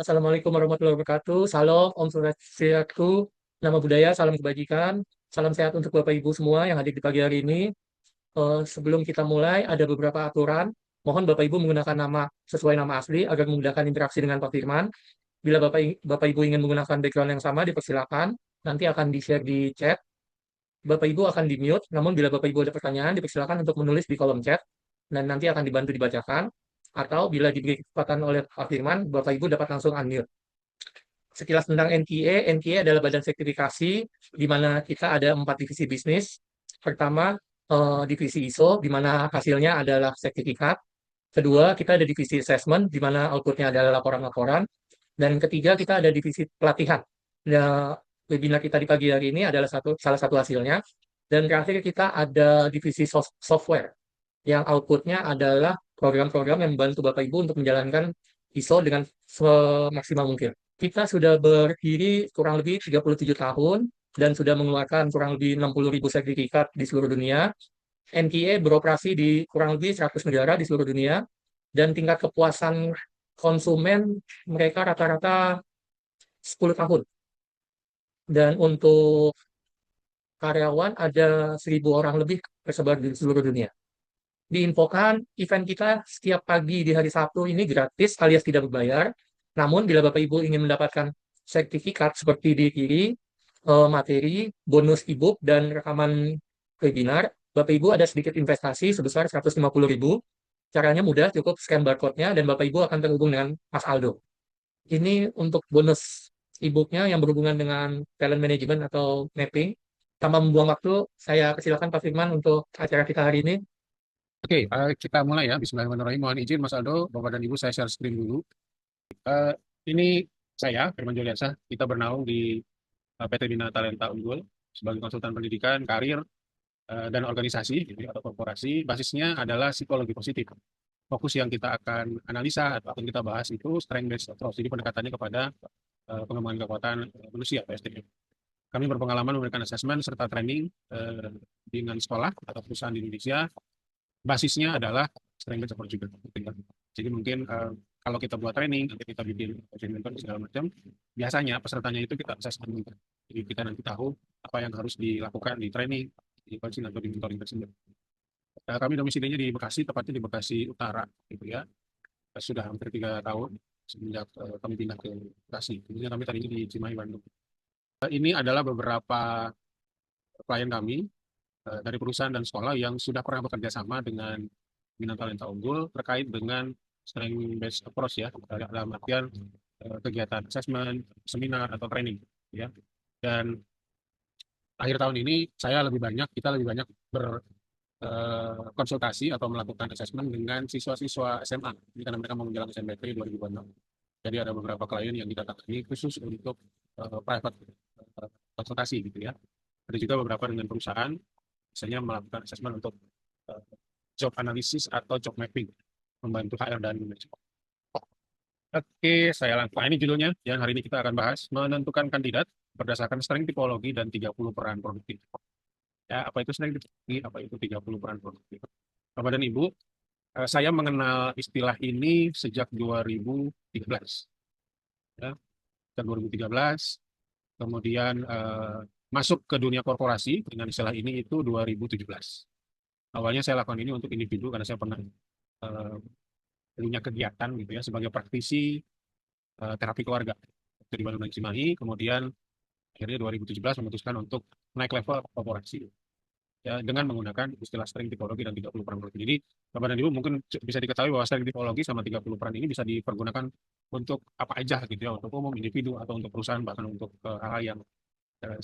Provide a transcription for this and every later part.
Assalamualaikum warahmatullahi wabarakatuh. Salam, Om Swastiastu, nama budaya, salam kebajikan, salam sehat untuk Bapak Ibu semua yang hadir di pagi hari ini. Sebelum kita mulai, ada beberapa aturan. Mohon Bapak Ibu menggunakan nama sesuai nama asli agar memudahkan interaksi dengan Pak Firman. Bila Bapak Ibu ingin menggunakan background yang sama, dipersilakan. Nanti akan di-share di chat. Bapak Ibu akan di-mute, namun bila Bapak Ibu ada pertanyaan, dipersilakan untuk menulis di kolom chat, dan nanti akan dibantu dibacakan. Atau bila diberi kesempatan oleh Pak Firman, Bapak Ibu dapat langsung unmute. Sekilas tentang NTA, NTA adalah badan sertifikasi di mana kita ada 4 divisi bisnis. Pertama, divisi ISO, di mana hasilnya adalah sertifikat. Kedua, kita ada divisi assessment, di mana outputnya adalah laporan-laporan. Dan ketiga, kita ada divisi pelatihan. Nah, webinar kita di pagi hari ini adalah salah satu hasilnya. Dan terakhir, kita ada divisi software, yang outputnya adalah program-program yang membantu Bapak Ibu untuk menjalankan ISO dengan semaksimal mungkin. Kita sudah berdiri kurang lebih 37 tahun dan sudah mengeluarkan kurang lebih 60.000 sertifikat di seluruh dunia. NTA beroperasi di kurang lebih 100 negara di seluruh dunia dan tingkat kepuasan konsumen mereka rata-rata 10 tahun. Dan untuk karyawan ada 1.000 orang lebih tersebar di seluruh dunia. Diinfokan, event kita setiap pagi di hari Sabtu ini gratis alias tidak berbayar. Namun bila Bapak Ibu ingin mendapatkan sertifikat seperti di kiri, materi, bonus e-book, dan rekaman webinar, Bapak Ibu ada sedikit investasi sebesar 150.000. Caranya mudah, cukup scan barcode-nya dan Bapak Ibu akan terhubung dengan Mas Aldo. Ini untuk bonus e-booknya yang berhubungan dengan talent management atau mapping. Tanpa membuang waktu, saya persilakan Pak Firman untuk acara kita hari ini. Oke, kita mulai ya. Bismillahirrahmanirrahim. Mohon izin Mas Aldo, Bapak dan Ibu, saya share screen dulu. Eh, ini saya, Firman Juliansa. Kita bernaung di PT Bina Talenta Unggul sebagai konsultan pendidikan, karir, dan organisasi gitu ya, atau korporasi. Basisnya adalah psikologi positif. Fokus yang kita akan analisa atau akan kita bahas itu strength-based approach. Jadi pendekatannya kepada pengembangan kekuatan manusia atau SDM. Kami berpengalaman memberikan asesmen serta training dengan sekolah atau perusahaan di Indonesia. Basisnya adalah strength based approach juga. Jadi mungkin kalau kita buat training, nanti kita bikin coaching mentor segala macam, biasanya pesertanya itu kita assessment juga. Jadi kita nanti tahu apa yang harus dilakukan di training, di coaching atau di mentoring tersebut. Kami domisilinya di Bekasi, tepatnya di Bekasi Utara, gitu ya. Sudah hampir 3 tahun semenjak kami pindah ke Bekasi. Kemudian kami tadinya di Cimahi, Bandung. Ini adalah beberapa klien kami dari perusahaan dan sekolah yang sudah pernah bekerja sama dengan Bina Talenta Unggul terkait dengan strength based approach ya, dalam artian kegiatan assessment, seminar atau training ya. Dan akhir tahun ini kita lebih banyak berkonsultasi atau melakukan assessment dengan siswa-siswa SMA ini karena mereka mau menjelang SNBP 2026. Jadi ada beberapa klien yang kita tangani khusus untuk private konsultasi gitu ya. Ada juga beberapa dengan perusahaan misalnya melakukan assessment untuk uh, job analysis atau job mapping, membantu HR dan manajemen. Oke, saya langsung. Nah, ini judulnya yang hari ini kita akan bahas, menentukan kandidat berdasarkan strength tipologi dan 30 peran produktif. Ya, apa itu strength tipologi, apa itu 30 peran produktif. Bapak dan Ibu, saya mengenal istilah ini sejak 2013. Ya, sejak 2013, kemudian masuk ke dunia korporasi dengan istilah ini itu 2017. Awalnya saya lakukan ini untuk individu karena saya pernah uh, punya kegiatan gitu ya sebagai praktisi terapi keluarga itu di Bandung dan Cimahi. Kemudian akhirnya 2017 memutuskan untuk naik level korporasi ya dengan menggunakan istilah strength tipologi dan 30 peran produktif. Jadi Bapak dan Ibu mungkin bisa diketahui bahwa strength tipologi sama 30 peran ini bisa dipergunakan untuk apa aja gitu ya, untuk umum, individu atau untuk perusahaan bahkan untuk hal-hal yang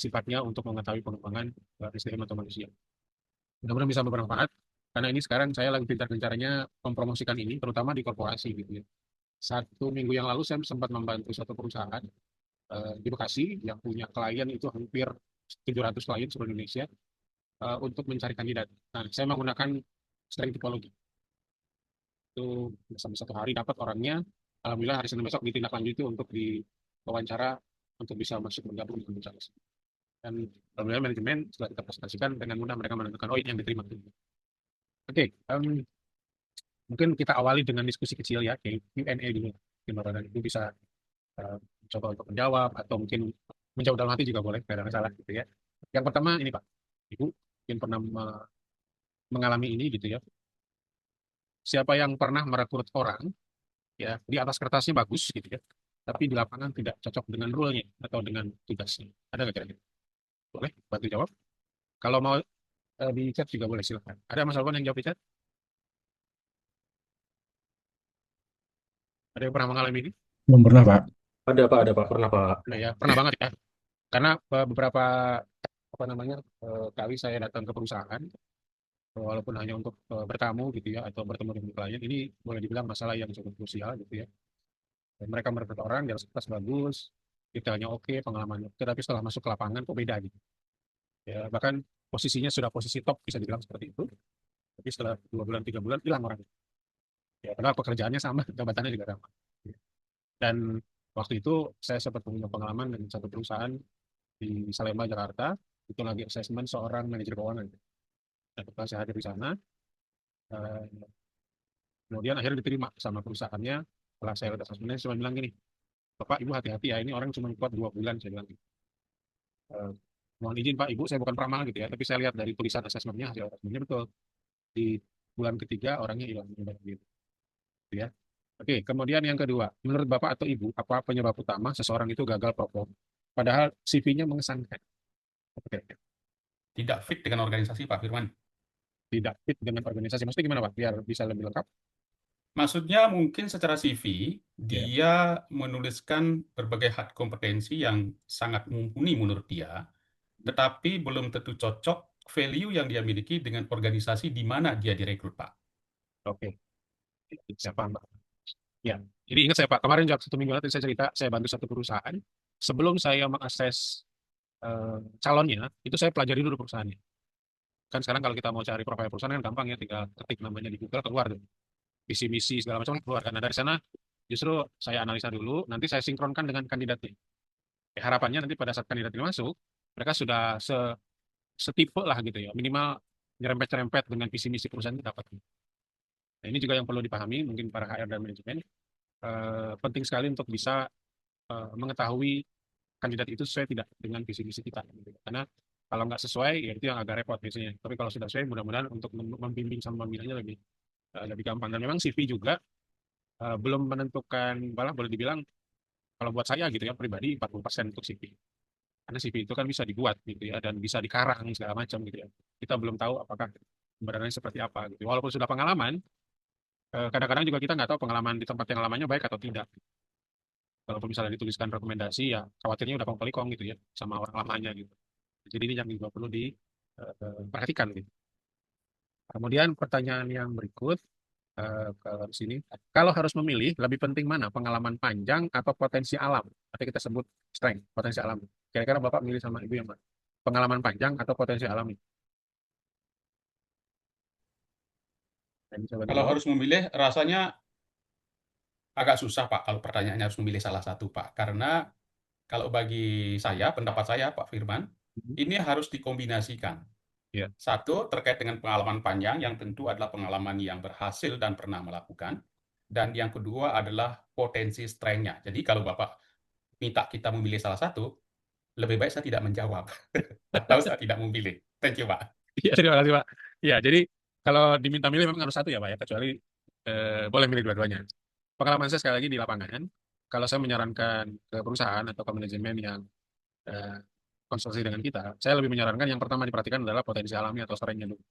sifatnya untuk mengetahui pengembangan SDM atau manusia. Mudah-mudahan bisa bermanfaat karena ini sekarang saya lagi gencar-gencarnya mempromosikan ini terutama di korporasi gitu ya. 1 minggu yang lalu saya sempat membantu satu perusahaan di Bekasi yang punya klien itu hampir 700 klien seluruh Indonesia untuk mencari kandidat. Nah, saya menggunakan strength tipologi. Itu sampai 1 hari dapat orangnya. Alhamdulillah hari Senin besok ditindaklanjuti untuk diwawancara untuk bisa masuk bergabung dengan perusahaan. Dan alhamdulillah manajemen setelah kita presentasikan dengan mudah mereka menentukan oh ini yang diterima. Oke, mungkin kita awali dengan diskusi kecil ya, kayak Q&A dulu. Gimana dan Ibu bisa eh, coba untuk menjawab atau mungkin menjawab dalam hati juga boleh, tidak ada masalah gitu ya. Yang pertama ini Pak, Ibu mungkin pernah mengalami ini gitu ya. Siapa yang pernah merekrut orang ya di atas kertasnya bagus gitu ya, tapi di lapangan tidak cocok dengan role-nya atau dengan tugasnya. Ada nggak kira-kira? Boleh bantu jawab. Kalau mau di chat juga boleh silakan. Ada Mas Alwan yang jawab di chat? Ada yang pernah mengalami ini? Belum pernah, Pak. Ada Pak, pernah Pak. Nah, ya, pernah banget ya. Karena beberapa apa namanya kali saya datang ke perusahaan, walaupun hanya untuk bertamu gitu ya atau bertemu dengan klien, ini boleh dibilang masalah yang cukup krusial gitu ya. Dan mereka merekrut orang di atas kertas bagus, detailnya oke, pengalamannya oke, tapi setelah masuk ke lapangan kok beda gitu. Ya, bahkan posisinya sudah posisi top bisa dibilang seperti itu, tapi setelah 2 bulan 3 bulan hilang orang. Ya, padahal pekerjaannya sama, jabatannya juga sama. Dan waktu itu saya sempat punya pengalaman dengan satu perusahaan di Salemba, Jakarta, itu lagi asesmen seorang manajer keuangan. Dan ketika saya hadir di sana, eh, kemudian akhirnya diterima sama perusahaannya. Setelah saya lihat asesmennya, saya bilang gini, Bapak, Ibu hati-hati ya, ini orang cuma kuat 2 bulan, saya bilang gitu. Eh, mohon izin Pak, Ibu, saya bukan peramal gitu ya, tapi saya lihat dari tulisan asesmennya, hasil asesmennya betul. Di bulan ketiga orangnya hilang, gitu ya. Oke, kemudian yang kedua, menurut Bapak atau Ibu, apa penyebab utama seseorang itu gagal perform? Padahal CV-nya mengesankan. Oke, Tidak fit dengan organisasi, Pak Firman. tidak fit dengan organisasi. Maksudnya gimana Pak? Biar bisa lebih lengkap. Maksudnya mungkin secara CV, Ya, dia menuliskan berbagai hard kompetensi yang sangat mumpuni menurut dia, tetapi belum tentu cocok value yang dia miliki dengan organisasi di mana dia direkrut, Pak. oke. Saya paham Pak. Ya, jadi ingat saya Pak, kemarin juga 1 minggu lalu saya cerita, saya bantu satu perusahaan. Sebelum saya mengakses calonnya, itu saya pelajari dulu perusahaannya. Kan sekarang kalau kita mau cari profil perusahaan kan gampang ya, tinggal ketik namanya di Google keluar tuh. Visi misi segala macam keluar. Karena dari sana justru saya analisa dulu, nanti saya sinkronkan dengan kandidatnya. Ya, harapannya nanti pada saat kandidat ini masuk, mereka sudah setipe lah gitu ya, minimal nyerempet-nyerempet dengan visi misi perusahaan itu dapat. Nah, ini juga yang perlu dipahami mungkin para HR dan manajemen. Penting sekali untuk bisa mengetahui kandidat itu sesuai tidak dengan visi misi kita. Gitu. Karena kalau nggak sesuai, ya itu yang agak repot biasanya. Tapi kalau sudah sesuai, mudah-mudahan untuk membimbing sama membinanya lebih gampang. Dan memang CV juga belum menentukan, malah boleh dibilang kalau buat saya gitu ya pribadi 40% untuk CV. Karena CV itu kan bisa dibuat gitu ya dan bisa dikarang segala macam gitu ya. Kita belum tahu apakah kebenarannya seperti apa gitu. Walaupun sudah pengalaman, kadang-kadang juga kita nggak tahu pengalaman di tempat yang lamanya baik atau tidak. Kalaupun misalnya dituliskan rekomendasi ya khawatirnya udah kong kali kong gitu ya sama orang lamanya gitu. Jadi ini yang juga perlu diperhatikan gitu. Kemudian pertanyaan yang berikut ke sini, kalau harus memilih lebih penting mana pengalaman panjang atau potensi alam? Nanti kita sebut strength, potensi alam. Kira-kira Bapak milih sama Ibu yang mana? Pengalaman panjang atau potensi alam? Nah, ini coba Kalau dijawab. harus memilih, rasanya agak susah, Pak, kalau pertanyaannya harus memilih salah satu, Pak. Karena kalau bagi saya, pendapat saya, Pak Firman, Mhm. ini harus dikombinasikan. Ya, Satu, terkait dengan pengalaman panjang, yang tentu adalah pengalaman yang berhasil dan pernah melakukan. Dan yang kedua adalah potensi strength-nya. Jadi kalau Bapak minta kita memilih salah satu, lebih baik saya tidak menjawab. Atau saya tidak memilih. Thank you, Pak. ya, terima kasih Pak. Ya, jadi kalau diminta milih memang harus satu ya Pak ya, kecuali boleh milih dua-duanya. Pengalaman saya sekali lagi di lapangan, kalau saya menyarankan ke perusahaan atau ke manajemen yang eh, konsultasi dengan kita, saya lebih menyarankan yang pertama diperhatikan adalah potensi alami atau strength-nya dulu.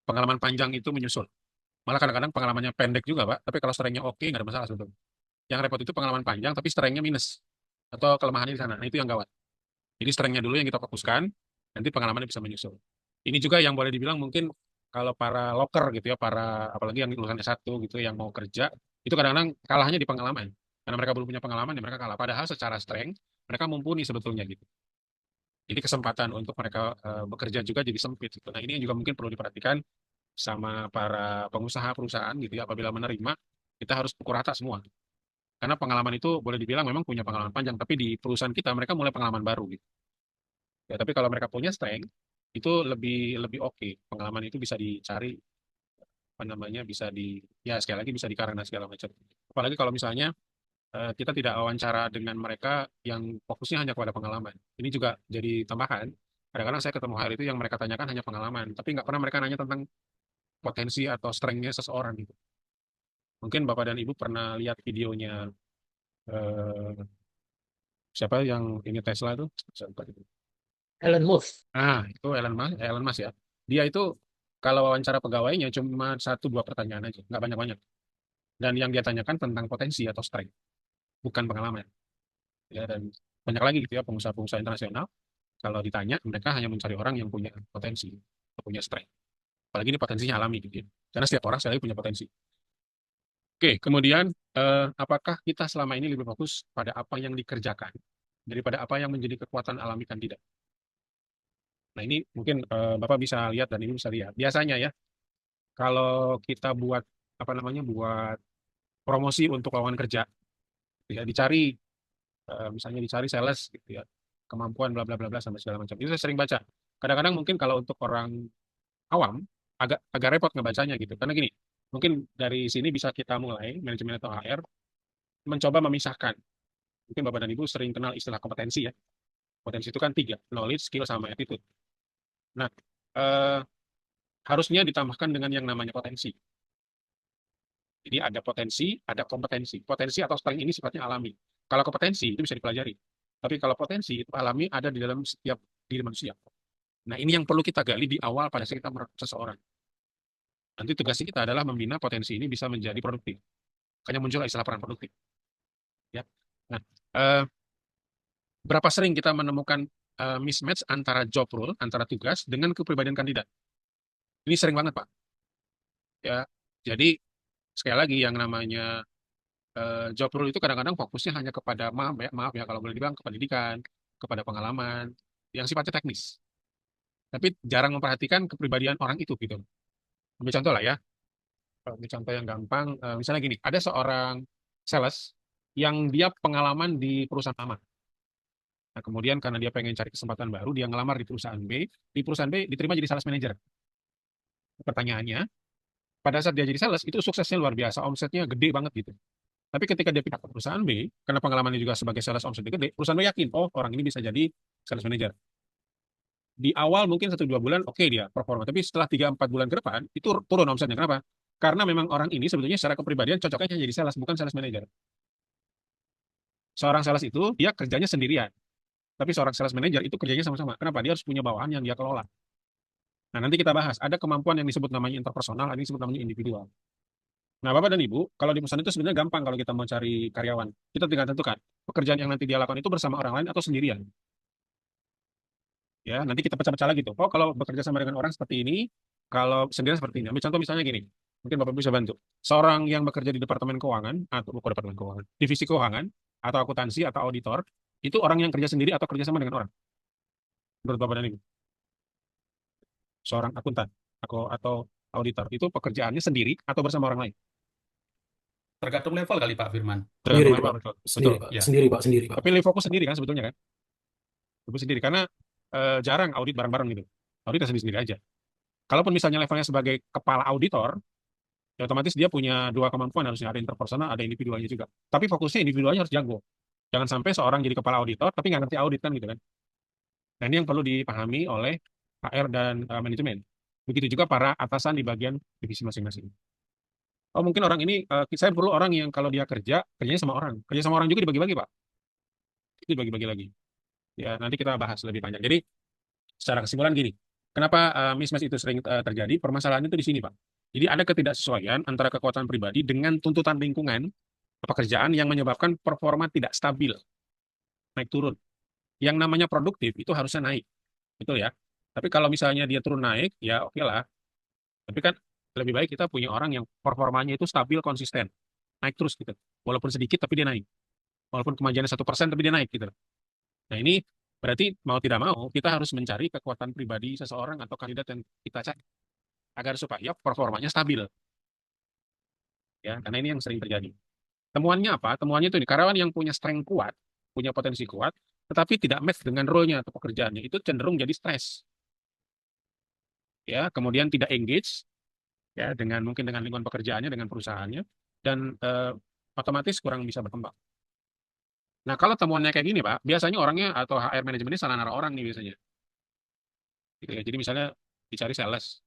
Pengalaman panjang itu menyusul. Malah kadang-kadang pengalamannya pendek juga, Pak, tapi kalau strength-nya oke, nggak ada masalah sebetulnya. Yang repot itu pengalaman panjang, tapi strength-nya minus. Atau kelemahannya di sana. Nah, itu yang gawat. Jadi strength-nya dulu yang kita fokuskan, nanti pengalamannya bisa menyusul. Ini juga yang boleh dibilang mungkin kalau para loker gitu ya, para apalagi yang lulusan S1 gitu yang mau kerja, itu kadang-kadang kalahnya di pengalaman. Karena mereka belum punya pengalaman, ya mereka kalah. Padahal secara strength, mereka mumpuni sebetulnya gitu. Jadi kesempatan untuk mereka bekerja juga jadi sempit. Gitu. Nah, ini yang juga mungkin perlu diperhatikan sama para pengusaha perusahaan gitu ya. Apabila menerima, kita harus pukul rata semua. Karena pengalaman itu boleh dibilang memang punya pengalaman panjang, tapi di perusahaan kita mereka mulai pengalaman baru gitu. Ya, tapi kalau mereka punya strength, itu lebih lebih oke. Pengalaman itu bisa dicari, apa namanya, bisa di, ya sekali lagi bisa dikarang dan segala macam. Apalagi kalau misalnya kita tidak wawancara dengan mereka yang fokusnya hanya kepada pengalaman. Ini juga jadi tambahan. Kadang-kadang saya ketemu hal itu yang mereka tanyakan hanya pengalaman, tapi nggak pernah mereka nanya tentang potensi atau strength-nya seseorang gitu. Mungkin Bapak dan Ibu pernah lihat videonya eh, siapa yang ini Tesla itu? Saya lupa gitu. Elon Musk. Itu Elon Musk ya. Dia itu kalau wawancara pegawainya cuma satu dua pertanyaan aja, nggak banyak-banyak. Dan yang dia tanyakan tentang potensi atau strength, bukan pengalaman. Ya, dan banyak lagi gitu ya pengusaha-pengusaha internasional. Kalau ditanya, mereka hanya mencari orang yang punya potensi, punya strength. Apalagi ini potensinya alami gitu ya. Karena setiap orang sekali punya potensi. Oke, kemudian apakah kita selama ini lebih fokus pada apa yang dikerjakan daripada apa yang menjadi kekuatan alami kandidat? Nah, ini mungkin Bapak bisa lihat dan Ibu bisa lihat. Biasanya ya, kalau kita buat apa namanya buat promosi untuk lowongan kerja, ya dicari misalnya dicari sales gitu ya, kemampuan bla bla bla bla sampai segala macam. Itu saya sering baca. Kadang-kadang mungkin kalau untuk orang awam agak agak repot ngebacanya gitu. Karena gini, mungkin dari sini bisa kita mulai manajemen atau HR mencoba memisahkan. Mungkin Bapak dan Ibu sering kenal istilah kompetensi ya. Potensi itu kan tiga, knowledge, skill, sama attitude. Nah, eh, harusnya ditambahkan dengan yang namanya potensi. Jadi ada potensi, ada kompetensi. Potensi atau strength ini sifatnya alami. Kalau kompetensi itu bisa dipelajari. Tapi kalau potensi itu alami ada di dalam setiap diri manusia. Nah, ini yang perlu kita gali di awal pada saat kita merekrut seseorang. Nanti tugas kita adalah membina potensi ini bisa menjadi produktif. Makanya muncul istilah peran produktif. Ya. Nah, eh, berapa sering kita menemukan mismatch antara job role, antara tugas dengan kepribadian kandidat? Ini sering banget, Pak. Ya. Jadi sekali lagi yang namanya job role itu kadang-kadang fokusnya hanya kepada maaf ya kalau boleh dibilang ke pendidikan, kepada pengalaman yang sifatnya teknis. Tapi jarang memperhatikan kepribadian orang itu gitu. Ambil contoh lah ya. Ambil contoh yang gampang, misalnya gini, ada seorang sales yang dia pengalaman di perusahaan lama. Nah, kemudian karena dia pengen cari kesempatan baru, dia ngelamar di perusahaan B. Di perusahaan B diterima jadi sales manager. Pertanyaannya, pada saat dia jadi sales, itu suksesnya luar biasa, omsetnya gede banget gitu. Tapi ketika dia pindah ke perusahaan B, karena pengalamannya juga sebagai sales omsetnya gede, perusahaan B yakin, oh orang ini bisa jadi sales manager. Di awal mungkin 1-2 bulan, oke dia performa. Tapi setelah 3-4 bulan ke depan, itu turun omsetnya. Kenapa? Karena memang orang ini sebetulnya secara kepribadian cocoknya jadi sales, bukan sales manager. Seorang sales itu, dia kerjanya sendirian. Tapi seorang sales manager itu kerjanya sama-sama. Kenapa? Dia harus punya bawahan yang dia kelola. Nah, nanti kita bahas. Ada kemampuan yang disebut namanya interpersonal, ada yang disebut namanya individual. Nah, Bapak dan Ibu, kalau di perusahaan itu sebenarnya gampang kalau kita mau cari karyawan. Kita tinggal tentukan pekerjaan yang nanti dia lakukan itu bersama orang lain atau sendirian. Ya, nanti kita pecah-pecah lagi tuh. Oh, kalau bekerja sama dengan orang seperti ini, kalau sendirian seperti ini. Ambil contoh misalnya gini. Mungkin Bapak bisa bantu. Seorang yang bekerja di departemen keuangan atau bukan departemen keuangan, divisi keuangan atau akuntansi atau auditor, itu orang yang kerja sendiri atau kerja sama dengan orang. Menurut Bapak dan Ibu, seorang akuntan atau auditor itu pekerjaannya sendiri atau bersama orang lain. Tergantung level kali Pak Firman. Sendiri, Tergantung Pak. level. Sendiri, Betul. Pak. Ya. Sendiri, Pak. Sendiri, Pak. Tapi lebih fokus sendiri kan sebetulnya kan? Fokus sendiri karena jarang audit bareng-bareng gitu. Audit sendiri-sendiri aja. Kalaupun misalnya levelnya sebagai kepala auditor, ya otomatis dia punya dua kemampuan, harusnya ada interpersonal, ada individualnya juga. Tapi fokusnya individualnya harus jago. Jangan sampai seorang jadi kepala auditor tapi nggak ngerti audit kan gitu kan. Nah, ini yang perlu dipahami oleh HR dan manajemen. Begitu juga para atasan di bagian divisi masing-masing. Oh, mungkin orang ini saya perlu orang yang kalau dia kerjanya sama orang. Kerja sama orang juga dibagi-bagi, Pak. Itu dibagi-bagi lagi. Ya, nanti kita bahas lebih panjang. Jadi, secara kesimpulan gini, kenapa mismatch itu sering terjadi? Permasalahannya itu di sini, Pak. Jadi ada ketidaksesuaian antara kekuatan pribadi dengan tuntutan lingkungan pekerjaan yang menyebabkan performa tidak stabil, naik turun. Yang namanya produktif itu harusnya naik, betul ya. Tapi kalau misalnya dia turun naik, ya oke lah. Tapi kan lebih baik kita punya orang yang performanya itu stabil, konsisten, naik terus gitu. Walaupun sedikit tapi dia naik. Walaupun kemajuannya 1% tapi dia naik gitu. Nah ini berarti mau tidak mau kita harus mencari kekuatan pribadi seseorang atau kandidat yang kita cari agar supaya performanya stabil. Ya, karena ini yang sering terjadi. Temuannya apa? Temuannya itu karyawan yang punya strength kuat, punya potensi kuat, tetapi tidak match dengan role-nya atau pekerjaannya, itu cenderung jadi stres. Ya, kemudian tidak engage ya dengan mungkin dengan lingkungan pekerjaannya, dengan perusahaannya dan otomatis kurang bisa berkembang. Nah, kalau temuannya kayak gini, Pak, biasanya orangnya atau HR manajemennya salah naruh orang nih biasanya. Gitu ya. Jadi misalnya dicari sales,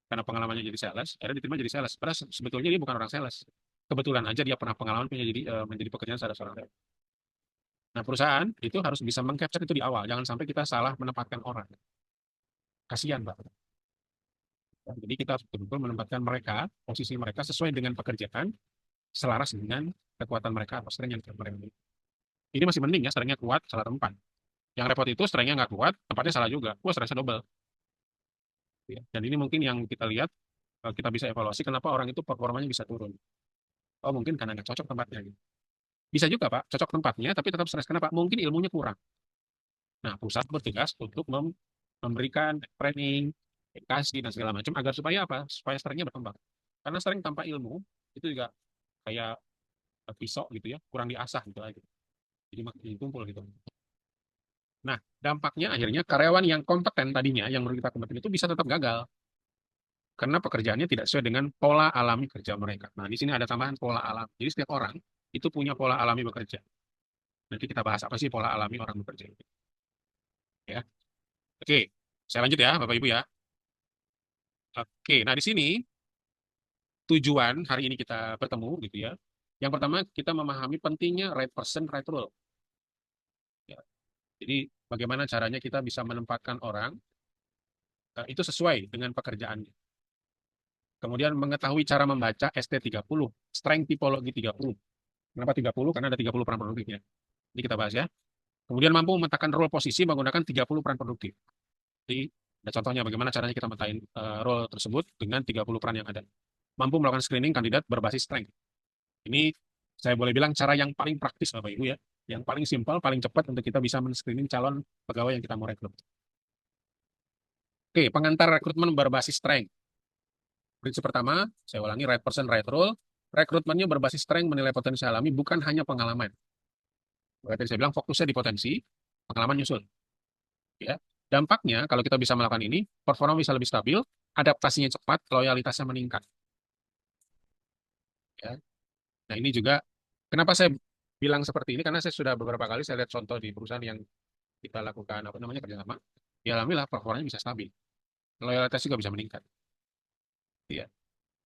karena pengalamannya jadi sales, akhirnya diterima jadi sales. Padahal sebetulnya dia bukan orang sales. Kebetulan aja dia pernah pengalaman punya jadi menjadi pekerjaan seorang sales. Nah, perusahaan itu harus bisa mengcapture itu di awal. Jangan sampai kita salah menempatkan orang. Kasihan, Pak. Jadi kita harus betul-betul menempatkan mereka, posisi mereka sesuai dengan pekerjaan, selaras dengan kekuatan mereka atau strength yang mereka miliki. Ini masih mending ya, strength-nya kuat, salah tempat. Yang repot itu strength-nya nggak kuat, tempatnya salah juga. Wah, stress double. Ya. Dan ini mungkin yang kita lihat, kita bisa evaluasi kenapa orang itu performanya bisa turun. Oh, mungkin karena nggak cocok tempatnya. Gitu. Bisa juga, Pak, cocok tempatnya, tapi tetap stres. Kenapa? Mungkin ilmunya kurang. Nah, perusahaan bertugas untuk memberikan training, edukasi, dan segala macam, agar supaya apa? Supaya strength-nya berkembang. Karena strength tanpa ilmu, itu juga kayak pisau gitu ya, kurang diasah gitu aja. Jadi makin tumpul gitu. Nah, dampaknya akhirnya karyawan yang kompeten tadinya, yang menurut kita kompeten itu bisa tetap gagal. Karena pekerjaannya tidak sesuai dengan pola alami kerja mereka. Nah, di sini ada tambahan pola alami. Jadi setiap orang itu punya pola alami bekerja. Nanti kita bahas apa sih pola alami orang bekerja. Ya. Oke, saya lanjut ya, Bapak Ibu ya. Oke, nah di sini tujuan hari ini kita bertemu gitu ya. Yang pertama kita memahami pentingnya right person, right role. Ya. Jadi bagaimana caranya kita bisa menempatkan orang itu sesuai dengan pekerjaannya. Kemudian mengetahui cara membaca ST30, Strength Typology 30. Kenapa 30? Karena ada 30 peran produktifnya. Ini kita bahas ya. Kemudian mampu memetakan role posisi menggunakan 30 peran produktif. Jadi ada contohnya bagaimana caranya kita metakin role tersebut dengan 30 peran yang ada. Mampu melakukan screening kandidat berbasis strength. Ini saya boleh bilang cara yang paling praktis Bapak Ibu ya. Yang paling simpel, paling cepat untuk kita bisa men-screening calon pegawai yang kita mau rekrut. Oke, pengantar rekrutmen berbasis strength. Prinsip pertama, saya ulangi, right person, right role. Rekrutmennya berbasis strength menilai potensi alami, bukan hanya pengalaman. Tadi saya bilang fokusnya di potensi, pengalaman nyusul. Ya. Dampaknya, kalau kita bisa melakukan ini, performa bisa lebih stabil, adaptasinya cepat, loyalitasnya meningkat. Ya. Nah ini juga, kenapa saya bilang seperti ini, karena saya sudah beberapa kali saya lihat contoh di perusahaan yang kita lakukan apa namanya kerjasama, ya alhamdulillah performanya bisa stabil, loyalitas juga bisa meningkat. Ya.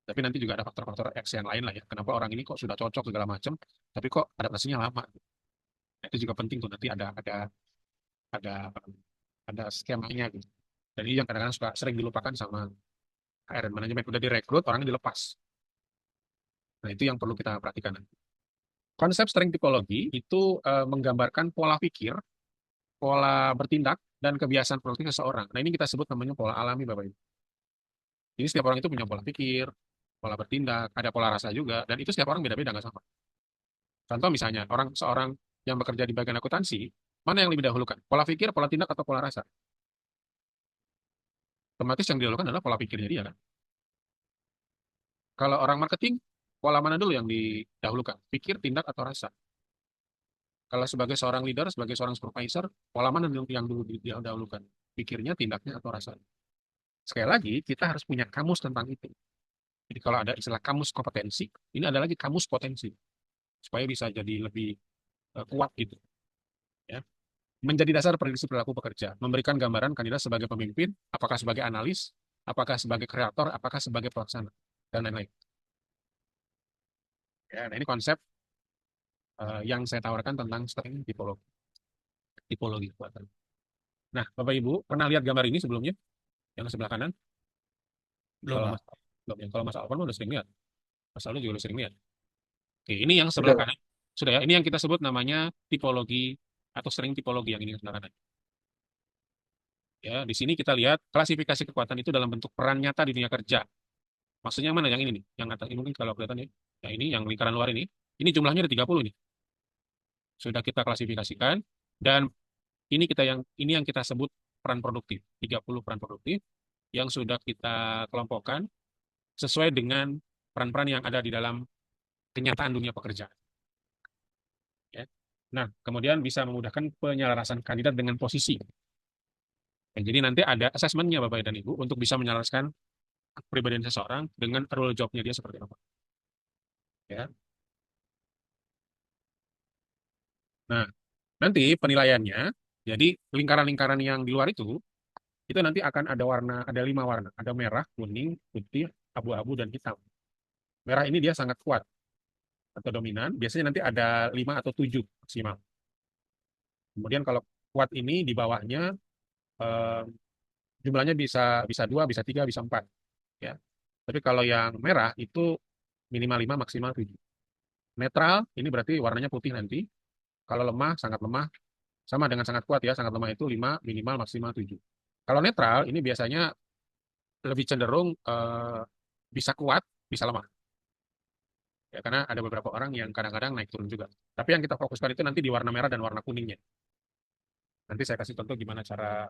Tapi nanti juga ada faktor-faktor X yang lain lah ya. Kenapa orang ini kok sudah cocok segala macam, tapi kok adaptasinya lama. Nah, itu juga penting tuh nanti ada ada skemanya gitu. Dan ini yang kadang-kadang suka sering dilupakan sama HR dan manajemen. Udah direkrut, orangnya dilepas. Nah, itu yang perlu kita perhatikan. Konsep strength typology itu menggambarkan pola pikir, pola bertindak, dan kebiasaan produktif seseorang. Nah, ini kita sebut namanya pola alami, Bapak Ibu. Jadi setiap orang itu punya pola pikir, pola bertindak, ada pola rasa juga, dan itu setiap orang beda-beda, nggak sama. Contoh misalnya, seorang yang bekerja di bagian akuntansi, mana yang lebih dahulukan? Pola pikir, pola tindak, atau pola rasa? Otomatis yang didahulukan adalah pola pikirnya dia kan. Kalau orang marketing, pola mana dulu yang didahulukan? Pikir, tindak, atau rasa? Kalau sebagai seorang leader, sebagai seorang supervisor, pola mana yang dulu didahulukan? Pikirnya, tindaknya, atau rasa? Sekali lagi, kita harus punya kamus tentang itu. Jadi kalau ada istilah kamus kompetensi, ini ada lagi kamus potensi. Supaya bisa jadi lebih kuat gitu. Ya. Menjadi dasar prediksi perilaku pekerja. Memberikan gambaran kandidat sebagai pemimpin, apakah sebagai analis, apakah sebagai kreator, apakah sebagai pelaksana, dan lain-lain. Ya, nah ini konsep yang saya tawarkan tentang strength tipologi. Tipologi kekuatan. Nah, Bapak Ibu, pernah lihat gambar ini sebelumnya? Yang sebelah kanan? Belum, Kalau Pak. Mas, belum, ya. Kalau Mas Alvan udah sering lihat. Mas Aldo juga udah sering lihat. Oke, ini yang Sudah, sebelah Pak. kanan. Sudah ya, ini yang kita sebut namanya tipologi atau strength tipologi yang ini yang sebelah kanan. Ya, di sini kita lihat klasifikasi kekuatan itu dalam bentuk peran nyata di dunia kerja. Maksudnya yang mana? Yang ini nih. Yang atas ini mungkin kalau kelihatan ya. Yang ini, yang lingkaran luar ini. Ini jumlahnya ada 30 nih. Sudah kita klasifikasikan. Dan ini yang kita sebut peran produktif. 30 peran produktif yang sudah kita kelompokkan sesuai dengan peran-peran yang ada di dalam kenyataan dunia pekerjaan. Ya. Nah, kemudian bisa memudahkan penyelarasan kandidat dengan posisi. Ya, jadi nanti ada asesmennya Bapak dan Ibu untuk bisa menyelaraskan kepribadian seseorang dengan role job-nya dia seperti apa. Ya. Nah, nanti penilaiannya, jadi lingkaran-lingkaran yang di luar itu nanti akan ada warna, ada 5 warna. Ada merah, kuning, putih, abu-abu, dan hitam. Merah ini dia sangat kuat atau dominan. Biasanya nanti ada 5 atau 7 maksimal. Kemudian kalau kuat ini di bawahnya eh, jumlahnya bisa bisa 2, bisa 3, bisa 4. Ya. Tapi kalau yang merah itu minimal 5, maksimal 7. Netral ini berarti warnanya putih nanti. Kalau lemah, sangat lemah, sama dengan sangat kuat ya. Sangat lemah itu 5, minimal maksimal 7. Kalau netral ini biasanya lebih cenderung bisa kuat, bisa lemah. Ya, karena ada beberapa orang yang kadang-kadang naik turun juga. Tapi yang kita fokuskan itu nanti di warna merah dan warna kuningnya. Nanti saya kasih contoh gimana cara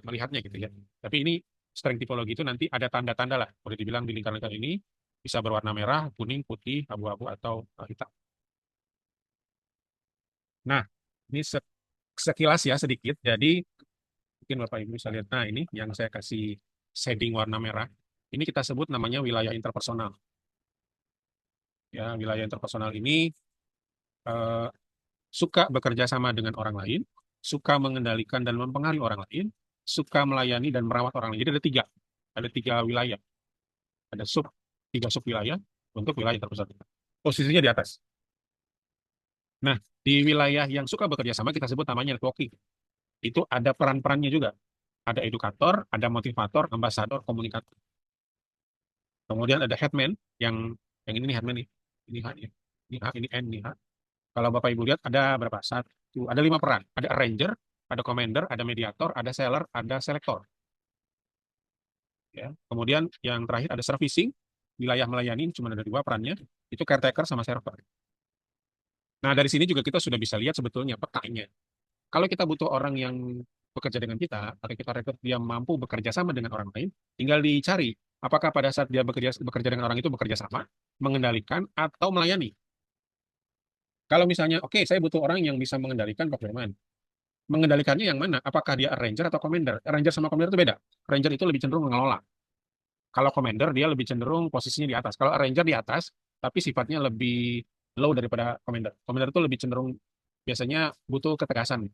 melihatnya gitu ya. Tapi ini strength typology itu nanti ada tanda-tanda lah. Boleh dibilang di lingkaran-lingkaran ini bisa berwarna merah, kuning, putih, abu-abu, atau hitam. Nah, ini sekilas ya sedikit. Jadi mungkin Bapak Ibu bisa lihat. Nah, ini yang saya kasih shading warna merah. Ini kita sebut namanya wilayah interpersonal. Ya, wilayah interpersonal ini eh, suka bekerja sama dengan orang lain, suka mengendalikan dan mempengaruhi orang lain, suka melayani dan merawat orang lain. Jadi ada tiga wilayah, ada tiga sub wilayah untuk wilayah terpusat. Posisinya di atas. Nah, di wilayah yang suka bekerja sama kita sebut namanya networking. Itu ada peran-perannya juga. Ada edukator, ada motivator, ambasador, komunikator. Kemudian ada headman yang ini nih headman nih. Ini H, ini H, ini N, ini H. Kalau Bapak Ibu lihat ada berapa? Satu, ada 5 peran. Ada arranger, ada commander, ada mediator, ada seller, ada selector. Ya. Kemudian yang terakhir ada servicing, wilayah melayani, cuma ada 2 perannya. Itu caretaker sama server. Nah, dari sini juga kita sudah bisa lihat sebetulnya petanya. Kalau kita butuh orang yang bekerja dengan kita, atau kita rekrut dia mampu bekerja sama dengan orang lain, tinggal dicari apakah pada saat dia bekerja dengan orang itu bekerja sama, mengendalikan, atau melayani. Kalau misalnya, oke, saya butuh orang yang bisa mengendalikan perfilman. Mengendalikannya yang mana? Apakah dia arranger atau commander? Arranger sama commander itu beda. Arranger itu lebih cenderung mengelola. Kalau commander dia lebih cenderung posisinya di atas. Kalau arranger di atas, tapi sifatnya lebih low daripada commander. Commander itu lebih cenderung biasanya butuh ketegasan.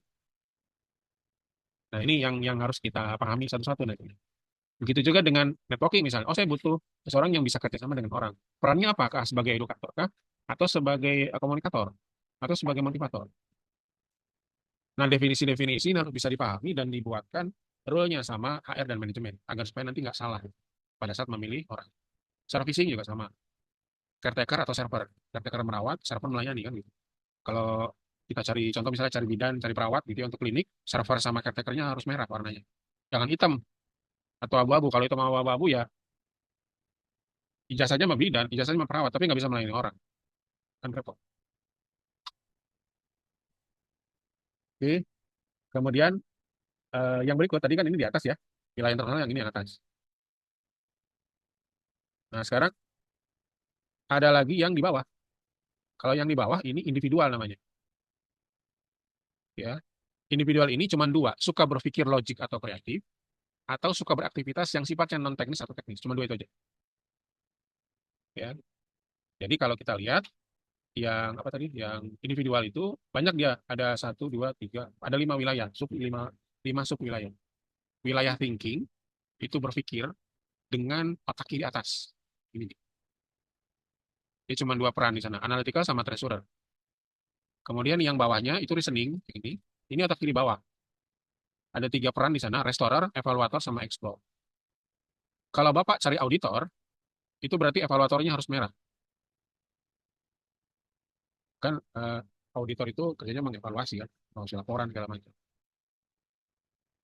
Nah, ini yang harus kita pahami satu-satu nanti. Begitu juga dengan networking misalnya. Oh, saya butuh seseorang yang bisa kerjasama dengan orang. Perannya apakah sebagai edukator kah? Atau sebagai komunikator? Atau sebagai motivator? Nah, definisi-definisi ini harus bisa dipahami dan dibuatkan role-nya sama HR dan manajemen agar supaya nanti nggak salah pada saat memilih orang. Servicing juga sama. Caretaker atau server. Caretaker merawat, server melayani kan gitu. Kalau kita cari contoh misalnya cari bidan, cari perawat gitu ya untuk klinik, server sama caretakernya harus merah warnanya. Jangan hitam atau abu-abu. Kalau itu mau abu-abu ya ijazahnya mah bidan, ijazahnya mah perawat, tapi nggak bisa melayani orang. Kan repot. Oke. Kemudian yang berikut tadi kan ini di atas ya. Wilayah internal yang ini yang atas. Nah, sekarang ada lagi yang di bawah. Kalau yang di bawah ini individual namanya. Ya, individual ini cuma 2, suka berpikir logik atau kreatif, atau suka beraktivitas yang sifatnya non teknis atau teknis. Cuma 2 itu aja. Ya, jadi kalau kita lihat yang apa tadi, yang individual itu banyak dia ada 1, 2, 3, ada 5 wilayah, lima sub wilayah. Wilayah thinking itu berpikir dengan otak kiri atas. Ini dia cuma 2 peran di sana, analytical sama treasurer. Kemudian yang bawahnya itu reasoning, ini otak kiri bawah. Ada 3 peran di sana, restorer, evaluator, sama explore. Kalau Bapak cari auditor, itu berarti evaluatornya harus merah. Kan auditor itu kerjanya mengevaluasi kan, mengawasi laporan segala macam.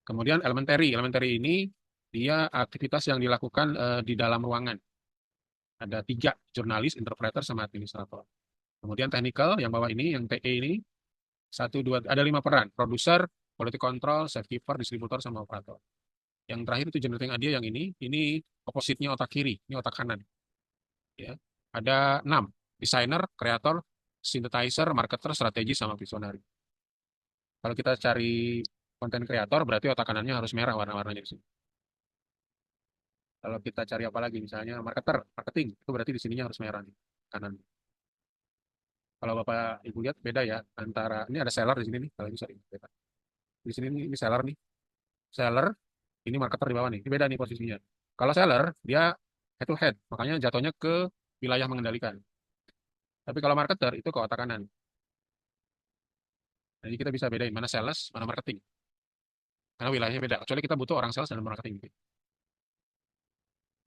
Kemudian elementary, elementary ini dia aktivitas yang dilakukan di dalam ruangan. Ada 3, jurnalis, interpreter, sama administrator. Kemudian technical, yang bawah ini, yang TE ini, 1, 2, ada 5 peran. Produser, quality control, safekeeper, distributor, sama operator. Yang terakhir itu generating idea yang ini opposite-nya otak kiri, ini otak kanan. Ya. Ada 6, designer, kreator, synthesizer, marketer, strategi, sama visionary. Kalau kita cari konten kreator, berarti otak kanannya harus merah warna-warnanya di sini. Kalau kita cari apa lagi, misalnya marketing, itu berarti di sininya harus merah nih, kanan. Kalau Bapak Ibu lihat beda ya antara ini ada seller di sini nih, kalau bisa dilihat. Di sini ini seller nih. Seller, ini marketer di bawah nih. Ini beda nih posisinya. Kalau seller dia head to head, makanya jatuhnya ke wilayah mengendalikan. Tapi kalau marketer itu ke otak kanan. Jadi kita bisa bedain mana sales, mana marketing. Karena wilayahnya beda. Kecuali kita butuh orang sales dan marketing.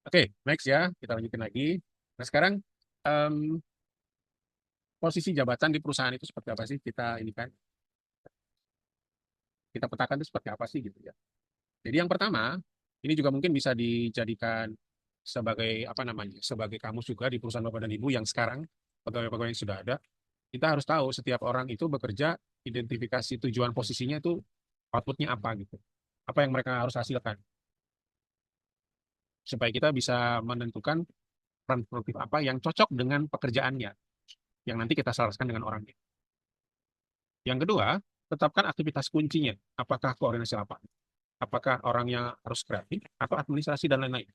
Oke, next ya. Kita lanjutin lagi. Nah, sekarang em, posisi jabatan di perusahaan itu seperti apa sih? Kita ini kan, kita petakan itu seperti apa sih gitu ya. Jadi yang pertama, ini juga mungkin bisa dijadikan sebagai apa namanya, sebagai kamus juga di perusahaan Bapak dan Ibu yang sekarang, pegawai-pegawai yang sudah ada. Kita harus tahu setiap orang itu bekerja, identifikasi tujuan posisinya itu outputnya apa gitu. Apa yang mereka harus hasilkan. Supaya kita bisa menentukan peran produktif apa yang cocok dengan pekerjaannya. Yang nanti kita selaraskan dengan orangnya. Yang kedua, tetapkan aktivitas kuncinya. Apakah koordinasi lapangan? Apakah orangnya harus kreatif atau administrasi dan lain-lain?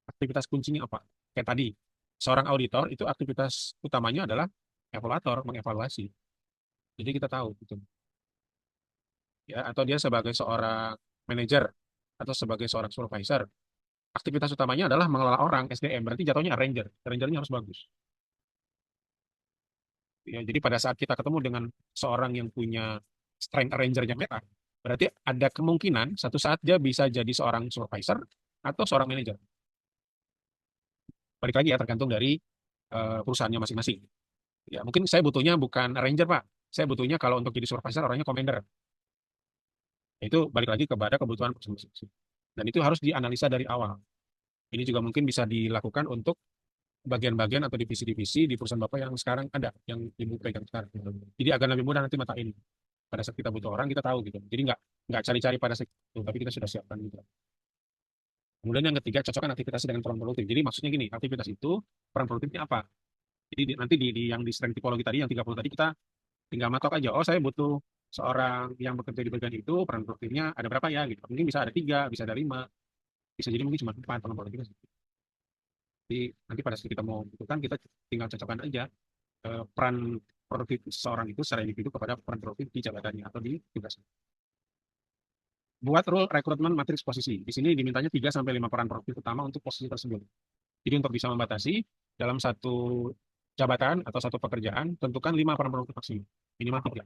Aktivitas kuncinya apa? Kayak tadi, seorang auditor itu aktivitas utamanya adalah evaluator, mengevaluasi. Jadi kita tahu gitu. Ya, atau dia sebagai seorang manajer atau sebagai seorang supervisor, aktivitas utamanya adalah mengelola orang SDM, berarti jatuhnya arranger. Arrangernya harus bagus. Ya, jadi pada saat kita ketemu dengan seorang yang punya strength arrangernya merah, berarti ada kemungkinan satu saat dia bisa jadi seorang supervisor atau seorang manajer. Balik lagi ya tergantung dari perusahaannya masing-masing. Ya, mungkin saya butuhnya bukan arranger, Pak. Saya butuhnya kalau untuk jadi supervisor orangnya commander. Itu balik lagi kepada kebutuhan perusahaan masing-masing. Dan itu harus dianalisa dari awal. Ini juga mungkin bisa dilakukan untuk bagian-bagian atau divisi-divisi di perusahaan Bapak yang sekarang ada, yang Ibu pegang sekarang. Jadi agar lebih mudah nanti mata ini. Pada saat kita butuh orang, kita tahu gitu. Jadi nggak cari-cari pada saat itu, tapi kita sudah siapkan gitu. Kemudian yang ketiga, cocokkan aktivitas dengan peran produktif. Jadi maksudnya gini, aktivitas itu peran produktifnya apa? Jadi nanti yang di strength typology tadi, yang 30 tadi, kita tinggal matok aja. Oh, saya butuh seorang yang bekerja di bagian itu, peran produktifnya ada berapa ya? Gitu. Mungkin bisa ada 3, bisa ada 5, bisa jadi mungkin cuma 4 peran produktifnya. Jadi nanti pada saat kita mau butuhkan, kita tinggal cocokkan aja peran produktif seseorang itu secara individu kepada peran produktif di jabatannya atau di tugasnya. Buat rule rekrutmen matriks posisi. Di sini dimintanya 3 sampai 5 peran produktif utama untuk posisi tersebut. Jadi untuk bisa membatasi dalam satu jabatan atau satu pekerjaan, tentukan 5 peran produktif maksimum. Minimal 3.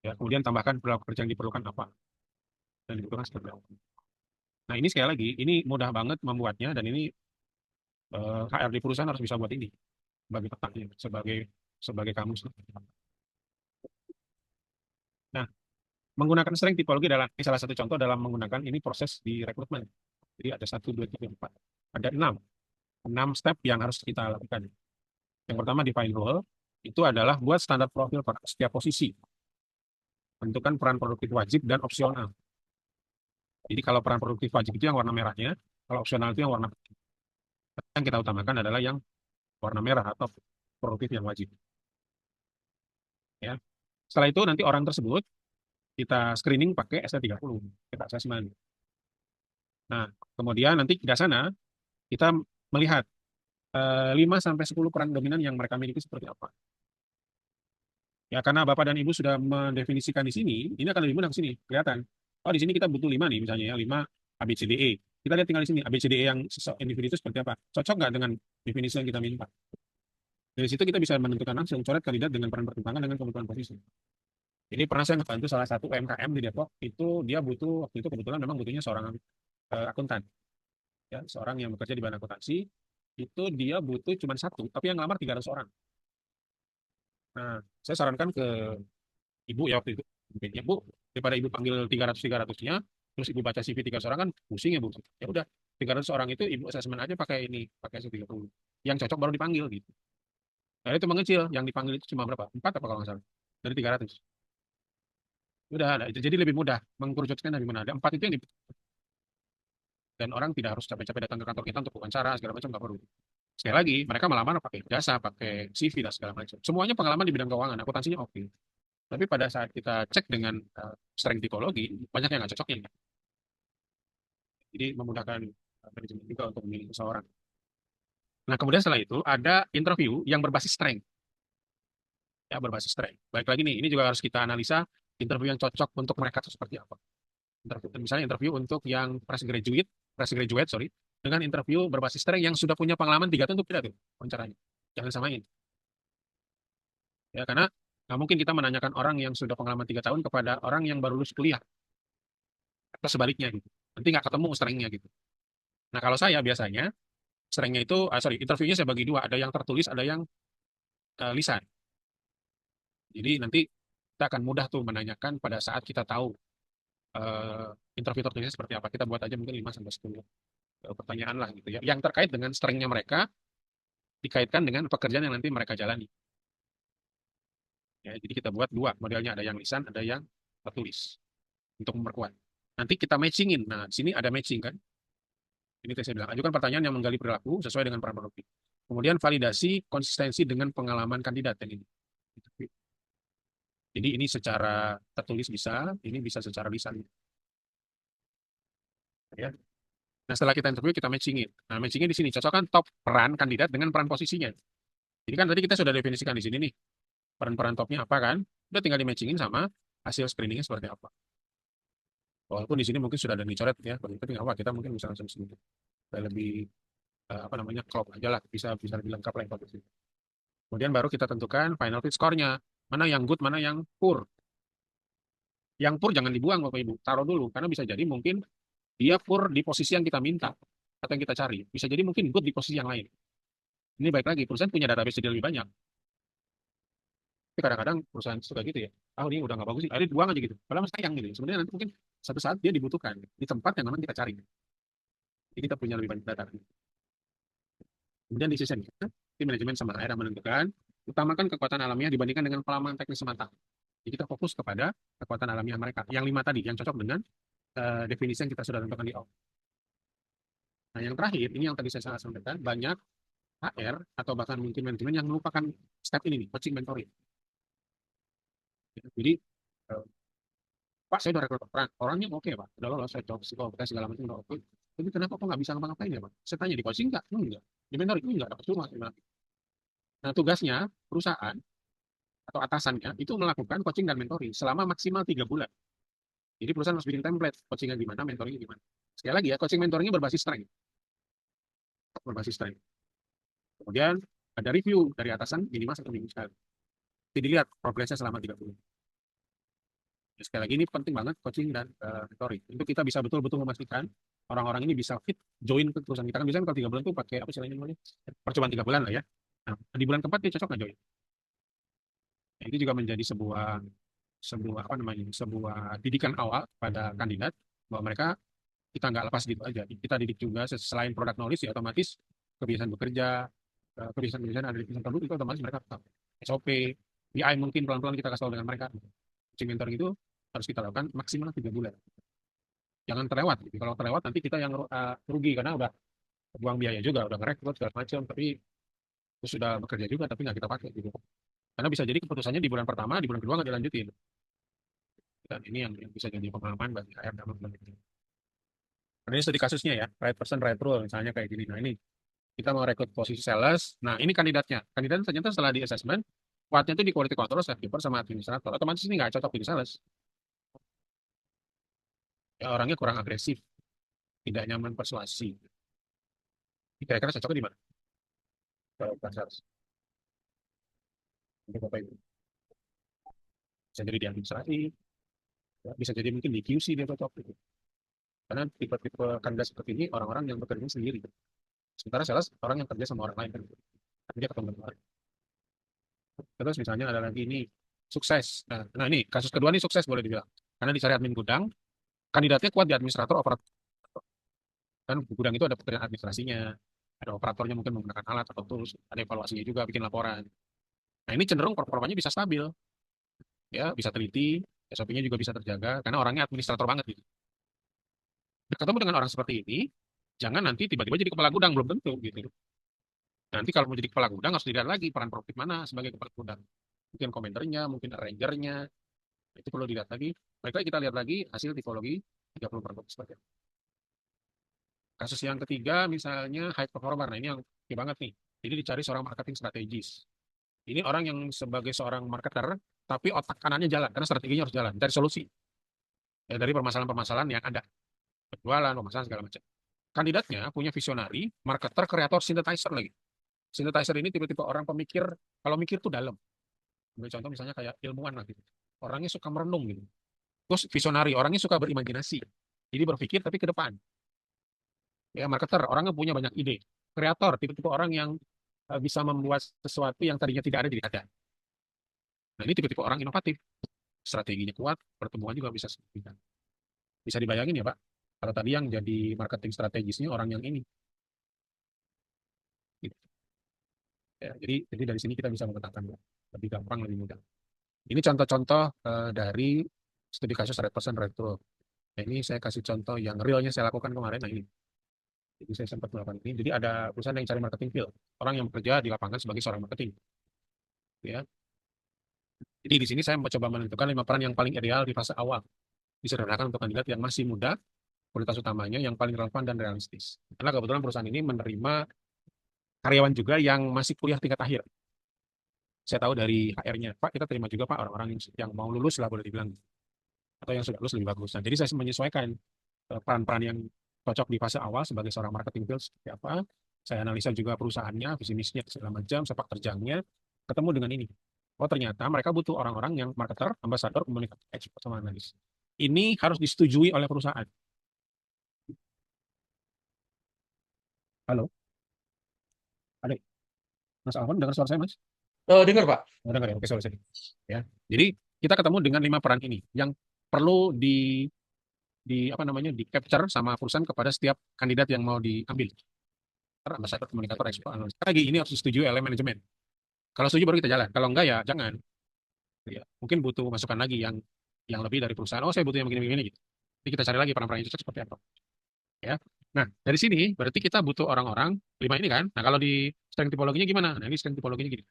Ya, kemudian tambahkan berapa pekerjaan diperlukan apa dan dibutuhkan seperti apa. Nah ini sekali lagi, ini mudah banget membuatnya dan ini HR di perusahaan harus bisa buat ini sebagai petanya, sebagai kamus. Nah, menggunakan strength tipologi adalah ini salah satu contoh dalam menggunakan ini proses di rekrutmen. Jadi ada 1, 2, 3, 4. Ada 6 step yang harus kita lakukan. Yang pertama define role, itu adalah buat standar profil pada setiap posisi. Tentukan peran produktif wajib dan opsional. Jadi kalau peran produktif wajib itu yang warna merahnya, kalau opsional itu yang warna putih. Yang kita utamakan adalah yang warna merah atau produktif yang wajib. Ya. Setelah itu nanti orang tersebut kita screening pakai ST30, kita assessment. Nah, kemudian nanti di sana kita melihat 5 sampai 10 peran dominan yang mereka miliki seperti apa. Ya, karena Bapak dan Ibu sudah mendefinisikan di sini, ini akan lebih mudah ke sini, kelihatan. Oh, di sini kita butuh 5 nih, misalnya ya, 5 ABCDE. Kita lihat tinggal di sini, ABCDE yang individu itu seperti apa. Cocok nggak dengan definisi yang kita minta? Dari situ kita bisa menentukan langsung coret kandidat dengan peran pertimbangan dengan kebutuhan posisi. Jadi pernah saya ngebantu salah satu UMKM di Depok, itu dia butuh, waktu itu kebetulan memang butuhnya seorang akuntan. Ya, seorang yang bekerja di bidang akuntansi, itu dia butuh cuma satu, tapi yang ngelamar 300 orang. Nah, saya sarankan ke ibu ya waktu itu. Ya bu, daripada ibu panggil 300-300-nya, terus ibu baca CV 300 orang kan pusing ya bu. Ya udah, 300 orang itu ibu asesmen aja pakai ini, pakai CV 30. Yang cocok baru dipanggil gitu. Nah itu mengecil, yang dipanggil itu cuma berapa? 4 apa kalau nggak salah? Dari 300. Udah ada, itu jadi lebih mudah mengkerucutkan dari mana. Ada 4 itu yang dan orang tidak harus capek-capek datang ke kantor kita untuk wawancara segala macam nggak perlu. Sekali lagi, mereka melamar pakai jasa, pakai CV dan segala macam. Semuanya pengalaman di bidang keuangan, akuntansinya oke. Tapi pada saat kita cek dengan strength tipologi, banyak yang nggak cocoknya. Jadi memudahkan manajemen juga untuk memilih seseorang. Nah, kemudian setelah itu ada interview yang berbasis strength. ya, berbasis strength. Baik lagi nih, ini juga harus kita analisa interview yang cocok untuk mereka itu seperti apa. Misalnya interview untuk yang fresh graduate, sorry, dengan interview berbasis strength yang sudah punya pengalaman 3 tahun itu beda tuh wawancaranya. Jangan samain. Ya, karena nggak mungkin kita menanyakan orang yang sudah pengalaman 3 tahun kepada orang yang baru lulus kuliah atau sebaliknya gitu. Nanti nggak ketemu strength-nya gitu. Nah, kalau saya biasanya strength-nya itu, interviewnya saya bagi dua, ada yang tertulis, ada yang lisan. Jadi nanti kita akan mudah tuh menanyakan pada saat kita tahu eh, interview tertulisnya seperti apa. Kita buat aja mungkin 5 sampai 10 pertanyaan lah gitu ya. Yang terkait dengan strength-nya mereka dikaitkan dengan pekerjaan yang nanti mereka jalani. Ya, jadi kita buat dua modelnya, ada yang lisan, ada yang tertulis untuk memperkuat. Nanti kita matchingin. Nah, di sini ada matching kan. Ini tadi saya bilang, ajukan pertanyaan yang menggali perilaku sesuai dengan peran produktif. Kemudian validasi konsistensi dengan pengalaman kandidat yang ini. Jadi ini secara tertulis bisa, ini bisa secara lisan. Ya. Nah, setelah kita interview, kita matchingin. Nah, matchingin di sini, cocokkan top peran kandidat dengan peran posisinya. Jadi kan tadi kita sudah definisikan di sini nih, peran-peran topnya apa kan, udah tinggal di matchingin sama hasil screeningnya seperti apa. Walaupun di sini mungkin sudah ada dicoret ya, tapi nggak apa, kita mungkin bisa langsung sini. Supaya lebih, apa namanya, crop aja lah, bisa lebih lengkap lah informasi. Kemudian baru kita tentukan final fit score-nya. Mana yang good, mana yang poor. Yang poor jangan dibuang Bapak Ibu, taruh dulu. Karena bisa jadi mungkin dia poor di posisi yang kita minta atau yang kita cari. Bisa jadi mungkin good di posisi yang lain. Ini baik lagi, perusahaan punya database jadi lebih banyak. Tapi kadang-kadang perusahaan suka gitu ya. Ah, ini udah nggak bagus sih, akhirnya dibuang aja gitu. Padahal sayang gitu. Sebenarnya nanti mungkin satu saat dia dibutuhkan di tempat yang memang kita cari. Jadi kita punya lebih banyak data. Kemudian decision, tim manajemen sama daerah menentukan, utamakan kekuatan alamiah dibandingkan dengan pengalaman teknis semata. Jadi kita fokus kepada kekuatan alamiah mereka. Yang 5 tadi, yang cocok dengan definisi yang kita sudah tentukan di awal. Nah, yang terakhir, ini yang tadi saya sampaikan, banyak HR atau bahkan mungkin manajemen yang melupakan step ini nih, coaching mentoring. Jadi, Pak, saya udah rekrut orangnya oke, Pak. Udah lolos, saya coba psikotes segala macam udah oke. Tapi kenapa kok nggak bisa ngapa-ngapain ya, Pak? Saya tanya di coaching nggak? Enggak. Di mentoring enggak, dapat cuma. Nah, tugasnya perusahaan atau atasannya itu melakukan coaching dan mentoring selama maksimal 3 bulan. Jadi perusahaan harus bikin template, coachingnya gimana, mentoringnya gimana. Sekali lagi ya, coaching mentoringnya berbasis strength. Berbasis strength. Kemudian ada review dari atasan minimal 1 minggu sekali. Jadi dilihat progresnya selama 3 bulan. Ya, sekali lagi ini penting banget coaching dan mentoring. Untuk kita bisa betul-betul memastikan orang-orang ini bisa fit join ke perusahaan kita. Kan biasanya kalau 3 bulan tuh pakai apa sih namanya? Percobaan 3 bulan lah ya. Nah, di bulan keempat dia cocok nggak join? Nah, itu juga menjadi sebuah sebuah apa namanya? Sebuah didikan awal pada kandidat bahwa mereka kita nggak lepas gitu aja. Kita didik juga selain product knowledge ya otomatis kebiasaan bekerja, kebiasaan-kebiasaan ada di perusahaan produk itu otomatis mereka tetap SOP, BI mungkin pelan-pelan kita kasih tahu dengan mereka. Coaching mentor itu harus kita lakukan maksimal 3 bulan. Jangan terlewat. Gitu. Kalau terlewat nanti kita yang rugi karena udah buang biaya juga, udah ngerekrut segala macam, tapi terus sudah bekerja juga tapi nggak kita pakai gitu. Karena bisa jadi keputusannya di bulan pertama, di bulan kedua nggak dilanjutin. Dan ini yang bisa jadi pengalaman bagi HR dalam bulan itu. Nah, ini studi kasusnya ya, right person, right role, misalnya kayak gini. Nah, ini kita mau rekrut posisi sales. Nah, ini kandidatnya. Kandidat ternyata setelah di assessment, kuatnya itu di quality control, safekeeper, sama administrator. Otomatis ini nggak cocok di sales. Ya, orangnya kurang agresif, tidak nyaman persuasi. Kira-kira cocoknya di mana? Kalau bukan sales. Untuk Bapak Ibu. Bisa jadi di administrasi, ya, bisa jadi mungkin di QC dia cocok. Gitu. Karena tipe-tipe kandidat seperti ini orang-orang yang bekerja sendiri. Sementara sales orang yang kerja sama orang lain kan. Tapi dia ketemu dengan orang. Terus misalnya ada lagi ini sukses. Nah ini kasus kedua ini sukses boleh dibilang. Karena dicari admin gudang, kandidatnya kuat di administrator operator. Kan di gudang itu ada pekerjaan administrasinya, ada operatornya mungkin menggunakan alat atau tools, ada evaluasinya juga bikin laporan. Nah ini cenderung performanya bisa stabil, ya bisa teliti, SOP-nya juga bisa terjaga karena orangnya administrator banget gitu. Ketemu dengan orang seperti ini, jangan nanti tiba-tiba jadi kepala gudang belum tentu gitu. Nanti kalau mau jadi kepala gudang harus dilihat lagi peran produktif mana sebagai kepala gudang. Mungkin komenternya, mungkin arrangernya, itu perlu dilihat lagi. Baiklah kita lihat lagi hasil tipologi 30 produktif sebagai. Kasus yang ketiga misalnya high performer. Nah ini yang oke banget nih. Jadi dicari seorang marketing strategis. Ini orang yang sebagai seorang marketer, tapi otak kanannya jalan, karena strateginya harus jalan, dari solusi, ya, dari permasalahan-permasalahan yang ada, penjualan, pemasaran, segala macam. Kandidatnya punya visionari, marketer, kreator, synthesizer lagi. Synthesizer ini tipe-tipe orang pemikir, kalau mikir tuh dalam. Ambil contoh misalnya kayak ilmuwan lah gitu. Orangnya suka merenung gitu. Terus visionari, orangnya suka berimajinasi. Jadi berpikir tapi ke depan. Ya, marketer, orangnya punya banyak ide. Kreator, tipe-tipe orang yang bisa membuat sesuatu yang tadinya tidak ada jadi ada. Nah, ini tipe-tipe orang inovatif. Strateginya kuat, pertemuan juga bisa signifikan. Bisa dibayangin ya, Pak. Kalau tadi yang jadi marketing strategisnya orang yang ini. Gitu. Ya, jadi dari sini kita bisa memetakan lebih gampang, lebih mudah. Ini contoh-contoh dari studi kasus red person red rule. Nah, ini saya kasih contoh yang realnya saya lakukan kemarin. Nah, ini. Jadi saya sempat melakukan ini. Jadi ada perusahaan yang cari marketing field. Orang yang bekerja di lapangan sebagai seorang marketing. Ya. Jadi di sini saya mencoba menentukan 5 peran yang paling ideal di fase awal. Disederhanakan untuk kandidat yang masih muda, kualitas utamanya yang paling relevan dan realistis. Karena kebetulan perusahaan ini menerima karyawan juga yang masih kuliah tingkat akhir. Saya tahu dari HR-nya, Pak, kita terima juga Pak orang-orang yang mau lulus lah boleh dibilang, atau yang sudah lulus lebih bagus. Nah, jadi saya menyesuaikan peran-peran yang cocok di fase awal sebagai seorang marketing field seperti apa. Saya analisa juga perusahaannya, visi misinya segala macam, sepak terjangnya, ketemu dengan ini. Oh, ternyata mereka butuh orang-orang yang marketer, ambasador, komunikator, expert, sama analis. Ini harus disetujui oleh perusahaan. Halo, ada Mas Alvan, dengar suara saya, Mas? Dengar, Pak. Oh, dengar ya, oke, sorry, sorry. Ya, jadi kita ketemu dengan 5 peran ini yang perlu di apa namanya di capture sama perusahaan kepada setiap kandidat yang mau diambil. Ambasador, komunikator, ekspor, analis. Lagi ini harus disetujui oleh manajemen. Kalau setuju baru kita jalan. Kalau enggak ya jangan. Ya, mungkin butuh masukan lagi yang lebih dari perusahaan. Oh, saya butuh yang begini-begini gitu. Jadi kita cari lagi peran-peran yang cocok seperti apa. Ya. Nah, dari sini berarti kita butuh orang-orang 5 ini kan. Nah, kalau di strength tipologinya gimana? Nah, ini strength tipologinya gini.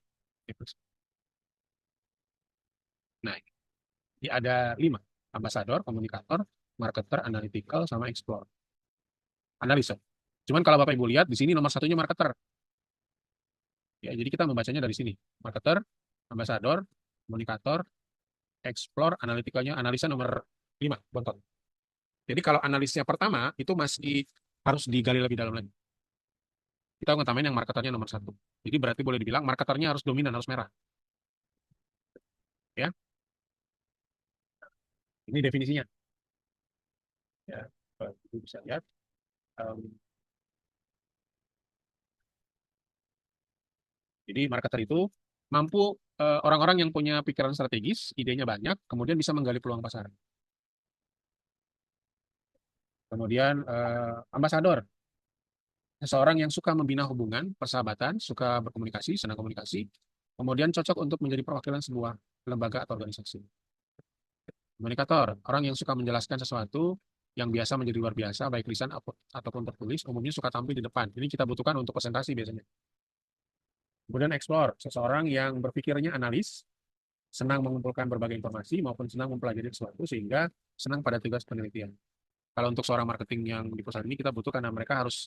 Nah, ini ada 5. Ambasador, komunikator, marketer, analytical, sama explore. Analisa. Cuman kalau Bapak Ibu lihat, di sini nomor satunya marketer. Ya, jadi kita membacanya dari sini. Marketer, ambasador, komunikator, explore, analyticalnya, analisa nomor 5, bontot. Jadi kalau analisnya pertama, itu masih harus digali lebih dalam lagi. Kita ngutamain yang marketernya nomor 1. Jadi berarti boleh dibilang marketernya harus dominan, harus merah. Ya, ini definisinya. Ya, Ibu bisa lihat. Jadi marketer itu mampu orang-orang yang punya pikiran strategis, idenya banyak, kemudian bisa menggali peluang pasar. Kemudian ambasador, seseorang yang suka membina hubungan, persahabatan, suka berkomunikasi, senang komunikasi, kemudian cocok untuk menjadi perwakilan sebuah lembaga atau organisasi. Komunikator, orang yang suka menjelaskan sesuatu yang biasa menjadi luar biasa, baik lisan ataupun tertulis, umumnya suka tampil di depan. Ini kita butuhkan untuk presentasi biasanya. Kemudian explore, seseorang yang berpikirnya analis, senang mengumpulkan berbagai informasi maupun senang mempelajari sesuatu sehingga senang pada tugas penelitian. Kalau untuk seorang marketing yang di perusahaan ini kita butuh karena mereka harus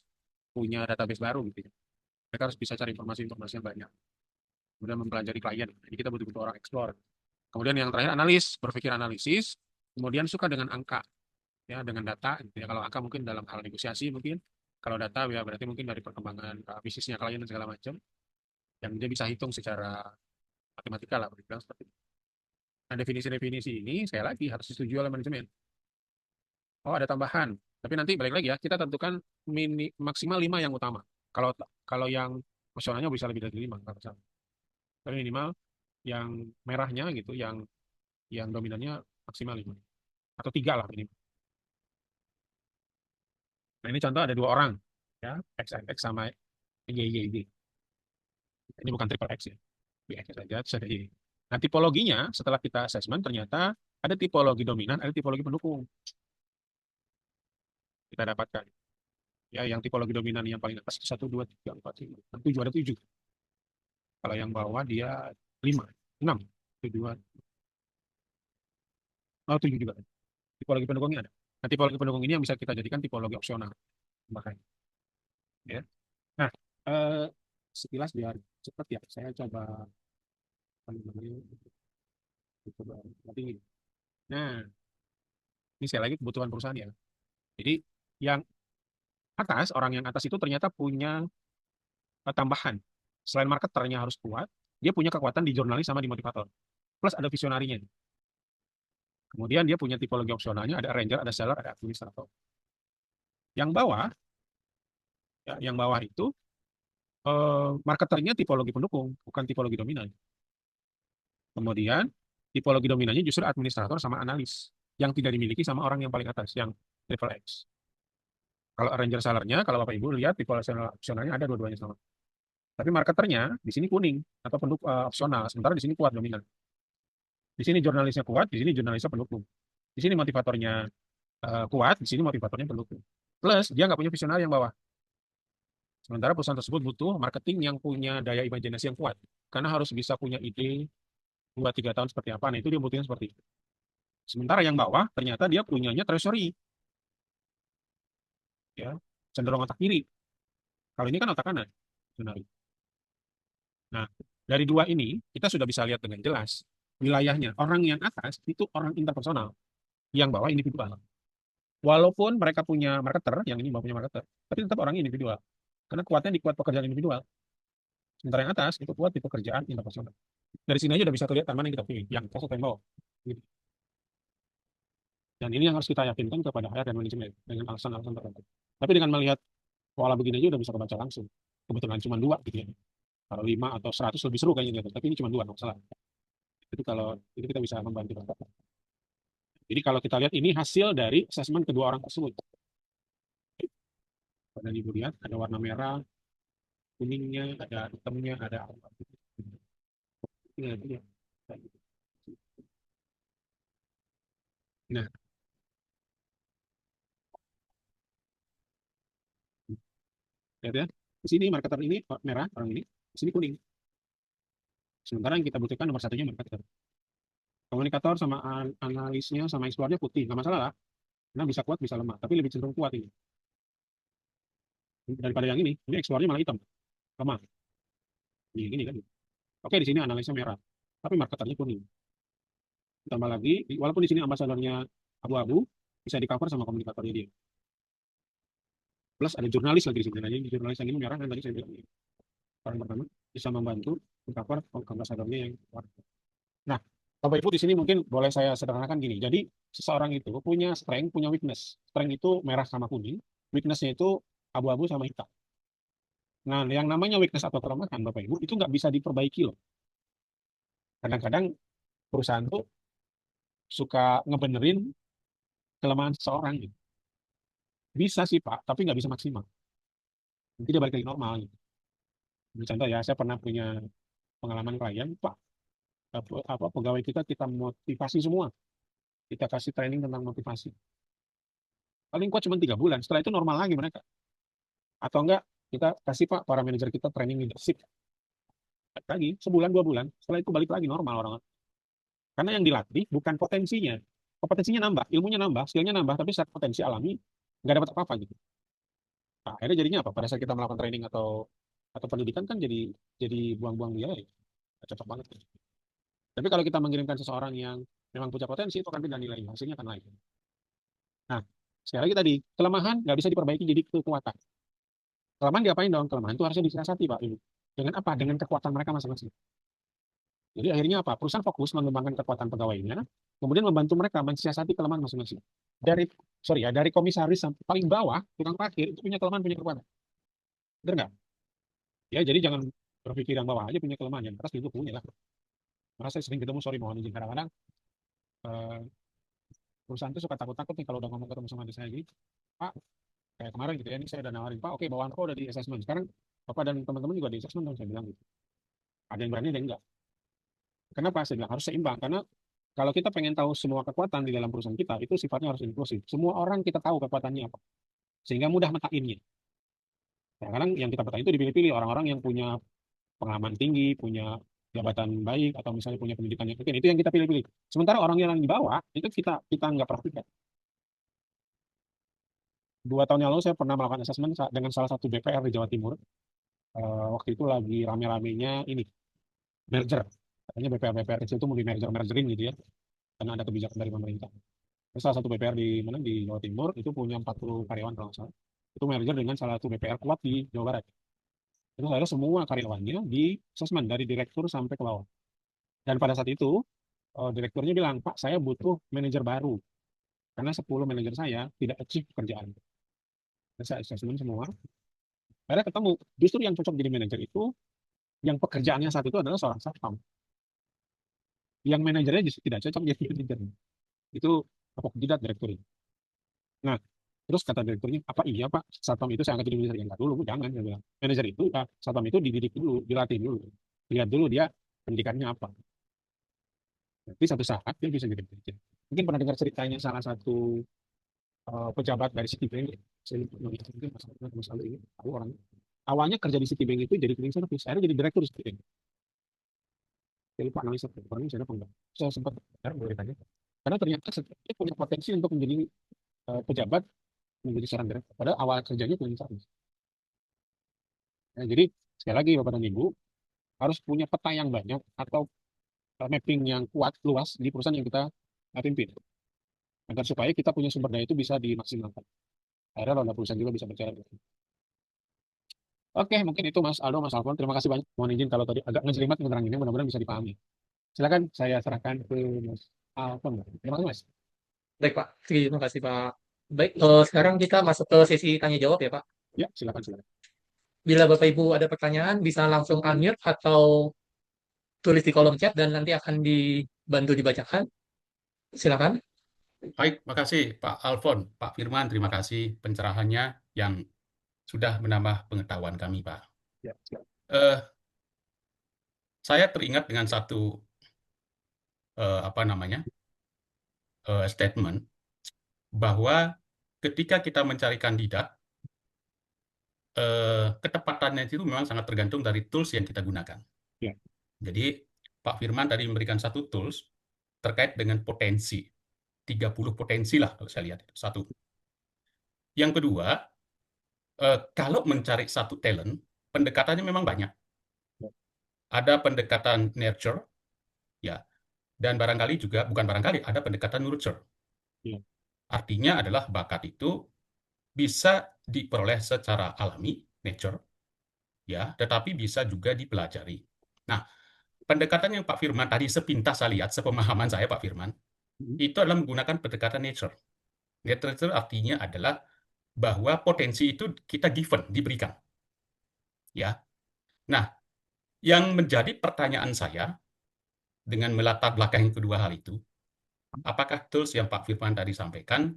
punya database baru gitu ya. Mereka harus bisa cari informasi-informasi yang banyak. Kemudian mempelajari klien. Jadi kita butuh orang explore. Kemudian yang terakhir analis, berpikir analisis, kemudian suka dengan angka, ya dengan data. Gitu ya. Kalau angka mungkin dalam hal negosiasi mungkin, kalau data ya berarti mungkin dari perkembangan bisnisnya klien dan segala macam, yang dia bisa hitung secara matematika lah, berbilang seperti itu. Nah, definisi-definisi ini saya lagi harus disetujui oleh manajemen. Oh, ada tambahan. Tapi nanti balik lagi ya, kita tentukan maksimal 5 yang utama. Kalau kalau yang opsionalnya bisa lebih dari 5, nggak masalah. Tapi minimal yang merahnya gitu, yang dominannya maksimal 5. Atau 3 lah minimal. Nah, ini contoh ada 2 orang. Ya, XXX sama YYY. Ini bukan triple X ya. BX saja, terus ada Y. Nah, tipologinya setelah kita assessment ternyata ada tipologi dominan, ada tipologi pendukung. Kita dapatkan. Ya, yang tipologi dominan yang paling atas itu 1, 2, 3, 4, 5, 7, ada 7. Kalau yang bawah dia 5, 6, 7, oh 7 juga. Tipologi pendukungnya ada. Nah, tipologi pendukung ini yang bisa kita jadikan tipologi opsional. Makanya. Ya. Nah, sekilas biar cepat ya, saya coba apa namanya, nanti. Nah, ini sekali lagi kebutuhan perusahaan ya. Jadi yang orang yang atas itu ternyata punya tambahan. Selain marketernya harus kuat, dia punya kekuatan di jurnalis sama di motivator. Plus ada visionarinya. Kemudian dia punya tipologi opsionalnya, ada arranger, ada seller, ada administrator. Yang bawah, ya, yang bawah itu marketernya tipologi pendukung, bukan tipologi dominan. Kemudian tipologi dominannya justru administrator sama analis yang tidak dimiliki sama orang yang paling atas, yang triple X. Kalau arranger sellernya, kalau Bapak Ibu lihat tipologi opsionalnya ada dua-duanya sama. Tapi marketernya di sini kuning atau opsional, sementara di sini kuat dominan. Di sini jurnalisnya kuat, di sini jurnalisnya pendukung. Di sini motivatornya kuat, di sini motivatornya pendukung. Plus dia nggak punya visioner yang bawah. Sementara perusahaan tersebut butuh marketing yang punya daya imajinasi yang kuat, karena harus bisa punya ide 2-3 tahun seperti apa. Nah itu dia butuhnya seperti itu. Sementara yang bawah ternyata dia punyanya treasury, ya cenderung otak kiri. Kalau ini kan otak kanan, sebenarnya. Nah dari dua ini kita sudah bisa lihat dengan jelas wilayahnya. Orang yang atas itu orang interpersonal, yang bawah individual. Walaupun mereka punya marketer, yang ini punya marketer, tapi tetap orangnya individual. Karena kuatnya di kuat pekerjaan individual. Sementara yang atas itu kuat di pekerjaan interpersonal. Dari sini aja udah bisa kelihatan mana yang kita pilih, yang atas atau yang bawah. Gitu. Dan ini yang harus kita yakinkan kepada HR dan manajemen dengan alasan-alasan tertentu. Tapi dengan melihat pola begini aja udah bisa kebaca langsung. Kebetulan cuma 2 gitu ya. Kalau 5 atau 100 lebih seru kayaknya gitu. Tapi ini cuma 2, nggak salah. Jadi kalau itu kita bisa membantu. Jadi kalau kita lihat ini hasil dari asesmen kedua orang tersebut. Pada Ibu lihat ada warna merah, kuningnya, ada hitamnya, ada apa. Nah, lihat ya. Di sini marketer ini merah, orang ini, di sini kuning. Sementara yang kita butuhkan nomor satunya marketer. Komunikator sama analisnya sama eksplornya putih, nggak masalah lah. Karena bisa kuat, bisa lemah. Tapi lebih cenderung kuat ini. Daripada yang ini eksplornya malah hitam, lemah. Ini kan. Oke, di sini analisnya merah. Tapi marketernya kuning. Ditambah lagi, walaupun di sini ambasadornya abu-abu, bisa di cover sama komunikatornya dia. Plus ada jurnalis lagi di sini. Nah, ini jurnalis yang ini merah, dan tadi saya bilang orang pertama bisa membantu cover ambasadornya yang warna. Nah, Bapak Ibu di sini mungkin boleh saya sederhanakan gini. Jadi seseorang itu punya strength, punya weakness. Strength itu merah sama kuning, weaknessnya itu abu-abu sama hitam. Nah, yang namanya weakness atau kelemahan Bapak Ibu itu nggak bisa diperbaiki loh. Kadang-kadang perusahaan tuh suka ngebenerin kelemahan seseorang gitu. Bisa sih Pak, tapi nggak bisa maksimal. Nanti dia balik lagi normal gitu. Contoh ya, saya pernah punya pengalaman klien, Pak, pegawai kita motivasi semua. Kita kasih training tentang motivasi. Paling kuat cuma 3 bulan, setelah itu normal lagi mereka. Atau enggak, kita kasih Pak, para manajer kita training leadership. Lagi, sebulan, 2 bulan, setelah itu balik lagi normal orang. Karena yang dilatih bukan potensinya. Kompetensinya nambah, ilmunya nambah, skillnya nambah, tapi secara potensi alami nggak dapat apa-apa gitu. Nah, akhirnya jadinya apa? Pada saat kita melakukan training atau pendidikan kan jadi buang-buang biaya. Nggak cocok banget. Tapi kalau kita mengirimkan seseorang yang memang punya potensi, itu akan beda nilai, hasilnya akan naik. Nah, sekali lagi tadi, kelemahan nggak bisa diperbaiki jadi kekuatan. Kelemahan diapain dong? Kelemahan itu harusnya disiasati, Pak. Ini. Dengan apa? Dengan kekuatan mereka masing-masing. Jadi akhirnya apa? Perusahaan fokus mengembangkan kekuatan pegawainya, kemudian membantu mereka mensiasati kelemahan masing-masing. Dari komisaris sampai paling bawah, tukang parkir itu punya kelemahan, punya kekuatan. Benar nggak? Ya, jadi jangan berpikir yang bawah aja punya kelemahan, yang atas itu punya lah. Merasa sering ketemu, sorry mohon izin, kadang-kadang eh, perusahaan itu suka takut-takut nih kalau udah ngomong ketemu sama saya gitu, Pak, kayak kemarin gitu ya, ini saya udah nawarin, Pak, oke bawaan Pak udah di assessment. Sekarang Bapak dan teman-teman juga di assessment dong, saya bilang gitu. Ada yang berani, ada yang enggak. Kenapa? Saya bilang harus seimbang, karena kalau kita pengen tahu semua kekuatan di dalam perusahaan kita, itu sifatnya harus inklusif. Semua orang kita tahu kekuatannya apa, sehingga mudah metakinnya. Kadang-kadang yang kita petain itu dipilih-pilih orang-orang yang punya pengalaman tinggi, punya jabatan baik, atau misalnya punya pendidikan yang mungkin itu yang kita pilih-pilih. Sementara orang yang di bawah itu kita nggak perhatikan. 2 tahun yang lalu saya pernah melakukan asesmen dengan salah satu BPR di Jawa Timur. Waktu itu lagi rame-ramenya ini merger. Katanya BPR-BPR kecil itu mau di merger-mergerin gitu ya, karena ada kebijakan dari pemerintah. Terus salah satu BPR di mana di Jawa Timur itu punya 40 karyawan kalau nggak salah. Itu merger dengan salah satu BPR kuat di Jawa Barat. Terus akhirnya semua karyawannya di assessment dari direktur sampai ke bawah. Dan pada saat itu direkturnya bilang, Pak, saya butuh manajer baru karena 10 manajer saya tidak achieve pekerjaan. Terus saya assessment semua. Akhirnya ketemu justru yang cocok jadi manajer itu yang pekerjaannya saat itu adalah seorang satpam. Yang manajernya justru tidak cocok jadi manajer. Itu tepuk jidat direktur. Nah, terus kata direkturnya, apa iya Pak, satpam itu saya angkat jadi manajer? Ya enggak dulu, jangan. Dia bilang, manajer itu, satpam itu dididik dulu, dilatih dulu. Lihat dulu dia pendidikannya apa. Nanti satu saat dia bisa jadi manajer. Mungkin pernah dengar ceritanya salah satu pejabat dari Citibank. Saya lupa namanya, mungkin masalah ini, tahu orang. Awalnya kerja di Citibank itu jadi cleaning service, akhirnya jadi direktur di Citibank. Saya lupa namanya siapa, orangnya saya lupa enggak. Saya sempat dengar boleh tanya. Karena ternyata dia punya potensi untuk menjadi pejabat, menjadi seorang direktur. Padahal awal kerjanya cleaning service. Nah, jadi sekali lagi Bapak dan Ibu harus punya peta yang banyak atau mapping yang kuat luas di perusahaan yang kita pimpin agar supaya kita punya sumber daya itu bisa dimaksimalkan. Akhirnya roda perusahaan juga bisa berjalan. Oke, mungkin itu Mas Aldo, Mas Alfon. Terima kasih banyak. Mohon izin kalau tadi agak ngejelimet ini, mudah-mudahan bisa dipahami. Silakan saya serahkan ke Mas Alfon. Terima kasih Mas. Baik, Pak. Terima kasih, Pak. Baik, sekarang kita masuk ke sesi tanya jawab ya, Pak. Ya, silakan silakan. Bila Bapak Ibu ada pertanyaan, bisa langsung unmute atau tulis di kolom chat dan nanti akan dibantu dibacakan. Silakan. Baik, makasih Pak Alfon, Pak Firman, terima kasih pencerahannya yang sudah menambah pengetahuan kami, Pak. Ya, silakan. Eh, saya teringat dengan satu apa namanya statement bahwa ketika kita mencari kandidat, ketepatannya itu memang sangat tergantung dari tools yang kita gunakan. Ya. Jadi Pak Firman tadi memberikan satu tools terkait dengan potensi. 30 potensi lah kalau saya lihat. Satu. Yang kedua, kalau mencari satu talent, pendekatannya memang banyak. Ada pendekatan nurture, ya, dan barangkali juga, bukan barangkali, ada pendekatan nurture. Ya. Artinya adalah bakat itu bisa diperoleh secara alami, nature, ya, tetapi bisa juga dipelajari. Nah, pendekatan yang Pak Firman tadi sepintas saya lihat, sepemahaman saya Pak Firman, itu adalah menggunakan pendekatan nature. Nature artinya adalah bahwa potensi itu kita given, diberikan. Ya. Nah, yang menjadi pertanyaan saya dengan melatar belakang kedua hal itu, apakah tools yang Pak Firman tadi sampaikan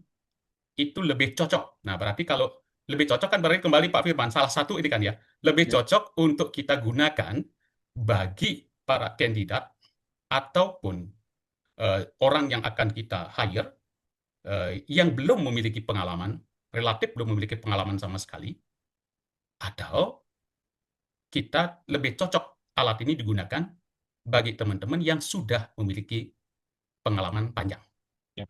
itu lebih cocok? Nah, berarti kalau lebih cocok kan berarti kembali Pak Firman, salah satu ini kan ya, lebih cocok untuk kita gunakan bagi para kandidat ataupun orang yang akan kita hire yang belum memiliki pengalaman, relatif belum memiliki pengalaman sama sekali, atau kita lebih cocok alat ini digunakan bagi teman-teman yang sudah memiliki pengalaman panjang. Ya.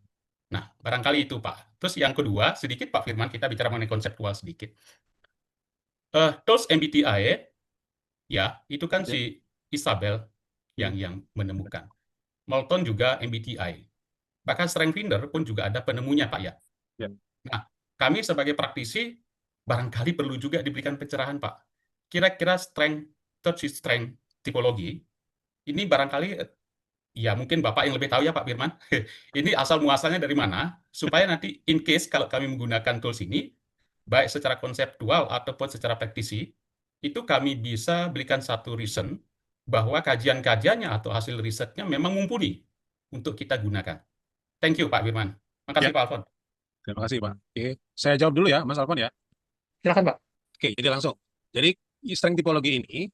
Nah, barangkali itu Pak. Terus yang kedua, sedikit Pak Firman, kita bicara mengenai konseptual sedikit. Tools MBTI, ya, itu kan si Isabel yang menemukan. Moulton juga MBTI. Bahkan Strengthfinder pun juga ada penemunya, Pak, ya. Ya. Nah, kami sebagai praktisi barangkali perlu juga diberikan pencerahan, Pak. Kira-kira strength tipologi ini barangkali ya mungkin Bapak yang lebih tahu ya Pak Firman. Ini asal muasalnya dari mana supaya nanti in case kalau kami menggunakan tools ini baik secara konseptual ataupun secara praktisi itu kami bisa berikan satu reason bahwa kajian-kajiannya atau hasil risetnya memang mumpuni untuk kita gunakan. Thank you Pak Firman. Makasih Ya. Pak Alfon. Terima kasih Pak. Oke, saya jawab dulu ya Mas Alfon ya. Silakan, Pak. Oke, jadi langsung. Jadi strength tipologi ini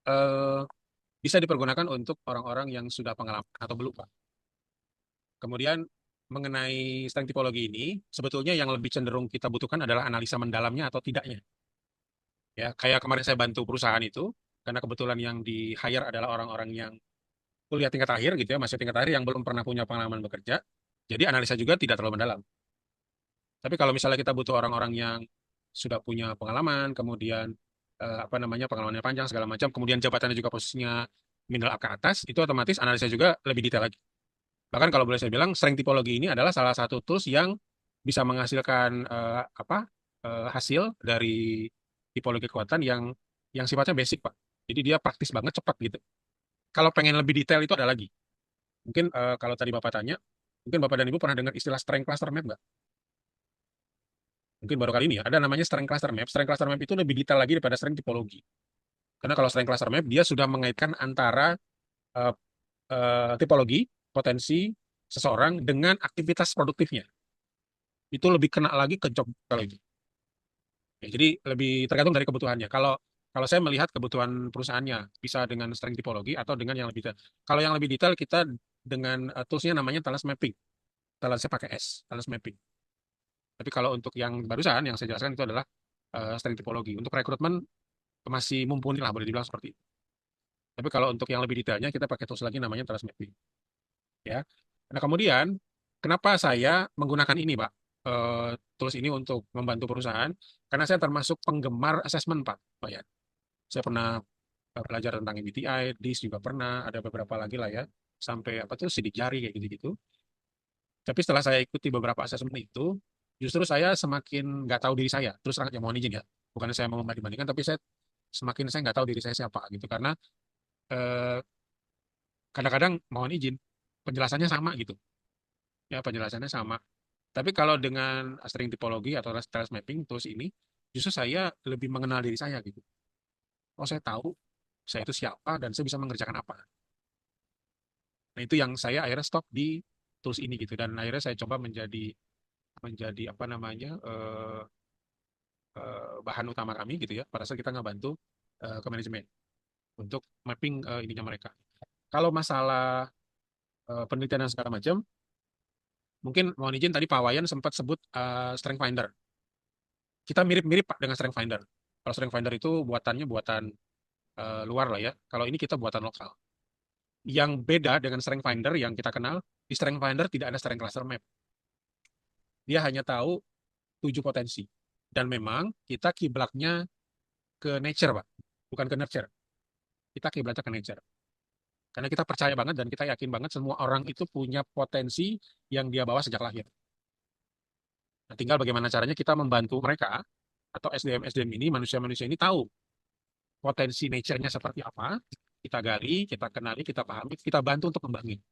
eh, bisa dipergunakan untuk orang-orang yang sudah pengalaman atau belum, Pak. Kemudian mengenai strength tipologi ini, sebetulnya yang lebih cenderung kita butuhkan adalah analisa mendalamnya atau tidaknya. Ya, kayak kemarin saya bantu perusahaan itu, karena kebetulan yang di hire adalah orang-orang yang kuliah tingkat akhir gitu ya, masih tingkat akhir yang belum pernah punya pengalaman bekerja. Jadi analisa juga tidak terlalu mendalam. Tapi kalau misalnya kita butuh orang-orang yang sudah punya pengalaman, kemudian pengalamannya panjang segala macam, kemudian jabatannya juga posisinya middle up ke atas, itu otomatis analisa juga lebih detail lagi. Bahkan kalau boleh saya bilang, strength tipologi ini adalah salah satu tools yang bisa menghasilkan hasil dari tipologi kekuatan yang sifatnya basic, Pak. Jadi dia praktis banget, cepat gitu. Kalau pengen lebih detail itu ada lagi. Mungkin kalau tadi Bapak tanya, mungkin Bapak dan Ibu pernah dengar istilah strength cluster map nggak? Mungkin baru kali ini ya, ada namanya strength cluster map. Strength cluster map itu lebih detail lagi daripada strength tipologi. Karena kalau strength cluster map, dia sudah mengaitkan antara eh, tipologi, potensi seseorang dengan aktivitas produktifnya. Itu lebih kena lagi ke job kalau itu. Ya, jadi lebih tergantung dari kebutuhannya. Kalau kalau saya melihat kebutuhan perusahaannya bisa dengan strength tipologi atau dengan yang lebih detail. Kalau yang lebih detail kita dengan toolsnya namanya talent mapping. Talent saya pakai S, talent mapping. Tapi kalau untuk yang barusan yang saya jelaskan itu adalah strength tipologi. Untuk rekrutmen masih mumpuni lah boleh dibilang seperti itu. Tapi kalau untuk yang lebih detailnya kita pakai tools lagi namanya talent mapping. Ya. Nah kemudian kenapa saya menggunakan ini, Pak? Tools ini untuk membantu perusahaan karena saya termasuk penggemar asesmen, Pak ya. Saya pernah belajar tentang MBTI, DIS juga pernah, ada beberapa lagi lah ya, sampai apa tuh sidik jari kayak gitu-gitu. Tapi setelah saya ikuti beberapa asesmen itu, justru saya semakin nggak tahu diri saya. Terus terang ya mohon izin ya, bukannya saya mau membanding-bandingkan, tapi saya nggak tahu diri saya siapa gitu karena eh, kadang-kadang mohon izin penjelasannya sama gitu, ya penjelasannya sama. Tapi kalau dengan string tipologi atau stress mapping tools ini, justru saya lebih mengenal diri saya gitu. Oh saya tahu saya itu siapa dan saya bisa mengerjakan apa. Nah, itu yang saya akhirnya stop di tools ini gitu dan akhirnya saya coba menjadi menjadi apa namanya bahan utama kami gitu ya pada saat kita ngebantu ke manajemen untuk mapping ininya mereka. Kalau masalah penelitian dan segala macam, mungkin mohon izin tadi Pak Wayan sempat sebut Strength Finder. Kita mirip-mirip Pak dengan Strength Finder. Kalau Strength Finder itu buatannya buatan luar lah ya. Kalau ini kita buatan lokal. Yang beda dengan Strength Finder yang kita kenal, di Strength Finder tidak ada Strength Cluster Map. Dia hanya tahu 7 potensi. Dan memang kita kiblatnya ke nature, Pak. Bukan ke nurture. Kita kiblatnya ke nature. Karena kita percaya banget dan kita yakin banget semua orang itu punya potensi yang dia bawa sejak lahir. Nah, tinggal bagaimana caranya kita membantu mereka atau SDM-SDM ini, manusia-manusia ini tahu potensi nature-nya seperti apa, kita gali, kita kenali, kita pahami, kita bantu untuk kembangin.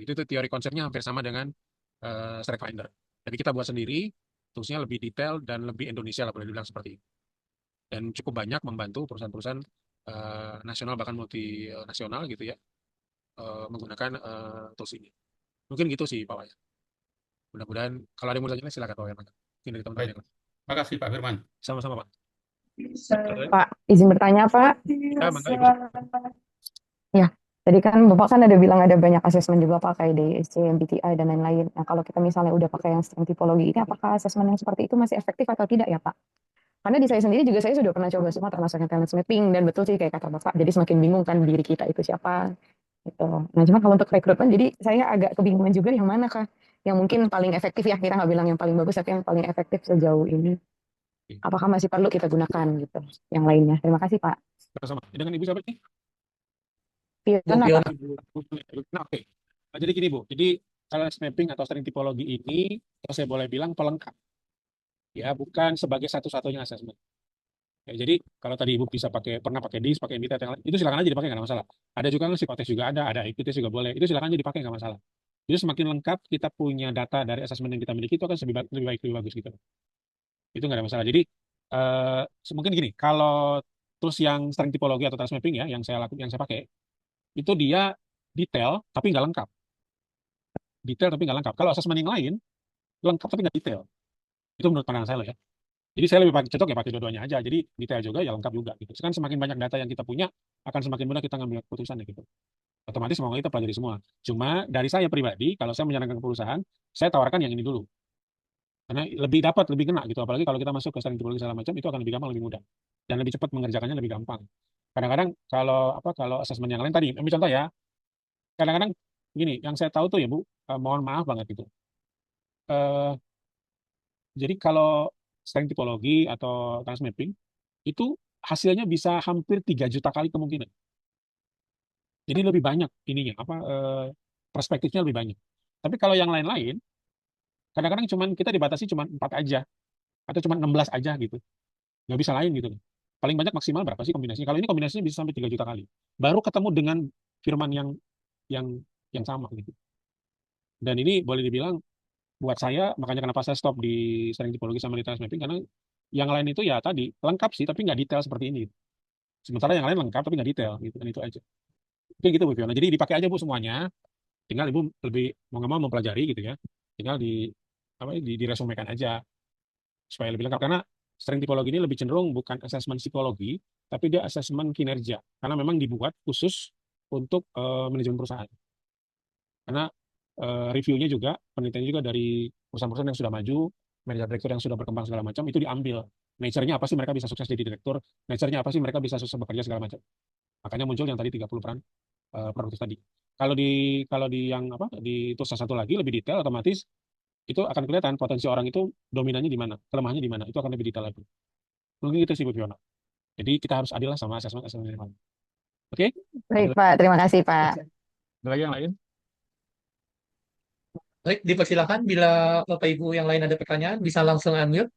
Itu tuh teori konsepnya hampir sama dengan Strike Finder. Jadi kita buat sendiri, toolsnya lebih detail dan lebih Indonesia lah boleh dibilang seperti itu. Dan cukup banyak membantu perusahaan-perusahaan nasional bahkan multinasional gitu ya menggunakan tools ini. Mungkin gitu sih Pak Wayan. Mudah-mudahan kalau ada yang mau tanya silakan Pak Wayan. Mungkin dari teman-teman Baik, yang lain. terima kasih Pak Firman. Sama-sama Pak. Pak, izin bertanya, Pak. Ya, mangga Ibu. Ya, tadi kan Bapak kan ada bilang ada banyak asesmen juga Pak, kayak DSC, MBTI, dan lain-lain. Nah, kalau kita misalnya udah pakai yang strength tipologi ini, apakah asesmen yang seperti itu masih efektif atau tidak ya Pak? Karena di saya sendiri juga saya sudah pernah coba semua termasuk yang talent mapping, dan betul sih kayak kata Bapak, jadi semakin bingung kan diri kita itu siapa. Gitu. Nah, cuma kalau untuk rekrutmen, jadi saya agak kebingungan juga yang mana Kak? Yang mungkin paling efektif ya, kita nggak bilang yang paling bagus, tapi yang paling efektif sejauh ini. Apakah masih perlu kita gunakan gitu, yang lainnya? Terima kasih Pak. Sama-sama. Dengan Ibu siapa nih? Fiona Fiona, Pak. Nah, oke. Nah, jadi gini Bu, jadi talent mapping atau strength tipologi ini, kalau saya boleh bilang pelengkap, ya bukan sebagai satu-satunya asesmen. Ya, jadi kalau tadi Ibu bisa pernah pakai DIS, pakai MBTI, yang lain, itu silakan aja dipakai nggak ada masalah. Ada juga kan psikotes juga ada IQ-tes juga boleh. Itu silakan aja dipakai nggak masalah. Jadi semakin lengkap kita punya data dari asesmen yang kita miliki itu akan lebih baik lebih bagus gitu. Itu nggak ada masalah. Jadi mungkin gini, kalau terus yang strength tipologi atau task mapping ya, yang saya pakai, itu dia detail tapi nggak lengkap. Detail tapi nggak lengkap. Kalau asesmen yang lain lengkap tapi nggak detail. Itu menurut pandangan saya loh ya. Jadi saya lebih cocok ya pakai dua-duanya aja. Jadi detail juga ya lengkap juga gitu. Kan semakin banyak data yang kita punya akan semakin mudah kita ngambil keputusan ya gitu. Otomatis mau kita pelajari semua. Cuma dari saya pribadi, kalau saya menyarankan ke perusahaan, saya tawarkan yang ini dulu. Karena lebih dapat, lebih kena gitu. Apalagi kalau kita masuk ke strategi segala macam, itu akan lebih gampang, lebih mudah. Dan lebih cepat mengerjakannya lebih gampang. Kadang-kadang kalau asesmen yang lain tadi, ambil contoh ya, kadang-kadang gini, yang saya tahu tuh ya Bu, mohon maaf banget gitu. Eh, jadi kalau strength tipologi atau task mapping, itu hasilnya bisa hampir 3 juta kali kemungkinan. Jadi lebih banyak ininya perspektifnya lebih banyak. Tapi kalau yang lain-lain kadang-kadang cuman kita dibatasi cuman 4 aja atau cuman 16 aja gitu. Nggak bisa lain gitu. Paling banyak maksimal berapa sih kombinasinya? Kalau ini kombinasinya bisa sampai 3 juta kali. Baru ketemu dengan firman yang yang sama gitu. Dan ini boleh dibilang buat saya, makanya kenapa saya stop di sering tipologi sama detail mapping, karena yang lain itu ya tadi lengkap sih tapi nggak detail seperti ini. Sementara yang lain lengkap tapi nggak detail gitu kan, itu aja. Oke gitu Bu Fiona. Jadi dipakai aja Bu semuanya. Tinggal Ibu lebih mau nggak mau mempelajari gitu ya. Tinggal diresumekan aja supaya lebih lengkap, karena strength tipologi ini lebih cenderung bukan asesmen psikologi tapi dia asesmen kinerja, karena memang dibuat khusus untuk manajemen perusahaan, karena reviewnya juga, penelitiannya juga dari perusahaan-perusahaan yang sudah maju, manajer direktur yang sudah berkembang segala macam, itu diambil nature-nya apa sih mereka bisa sukses jadi direktur, nature-nya apa sih mereka bisa sukses bekerja segala macam. Makanya muncul yang tadi 30 peran produktif tadi. Kalau di yang apa di itu satu lagi lebih detail, otomatis itu akan kelihatan potensi orang itu dominannya di mana, kelemahannya di mana, itu akan lebih detail lagi. Mungkin itu sih Bu Fiona. Jadi kita harus adil lah sama asesmen yang lain. Oke? Baik, Ada Pak. Terima kasih, Pak. lagi yang lain? Baik, dipersilakan bila Bapak Ibu yang lain ada pertanyaan bisa langsung unmute.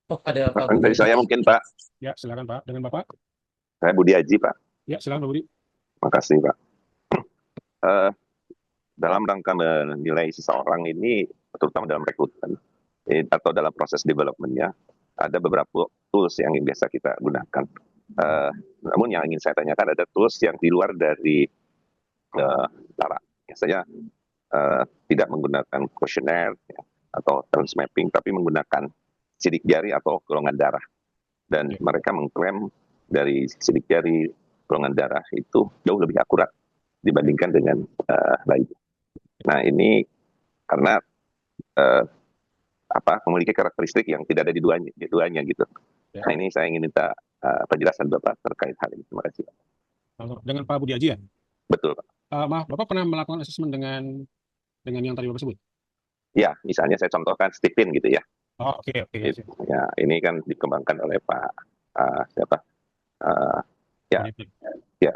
Oh, ada Pak Budi. Dari saya mungkin Pak, Ya, silakan Pak. Dengan Bapak? saya Budi Haji Pak. Ya, silakan Pak Budi. Makasih Pak. Dalam rangka menilai seseorang ini, terutama dalam rekrutmen atau dalam proses development-nya, ada beberapa tools yang biasa kita gunakan. Namun yang ingin saya tanyakan, ada tools yang di luar dari LARA. Biasanya tidak menggunakan kuesioner ya, atau trans mapping, tapi menggunakan sidik jari atau golongan darah. Dan mereka mengklaim dari sidik jari, golongan darah itu jauh lebih akurat dibandingkan dengan lain. Nah ini karena memiliki karakteristik yang tidak ada di duanya gitu. Ya. Nah ini saya ingin minta penjelasan Bapak terkait hal ini. Terima kasih. Dengan Pak Budi Haji ya? Betul Pak. Maaf, Bapak pernah melakukan asesmen dengan yang tadi Bapak sebut? Ya, misalnya saya contohkan Stephen gitu ya. Oh, oke. Ya, ini kan dikembangkan oleh Pak siapa? Ya,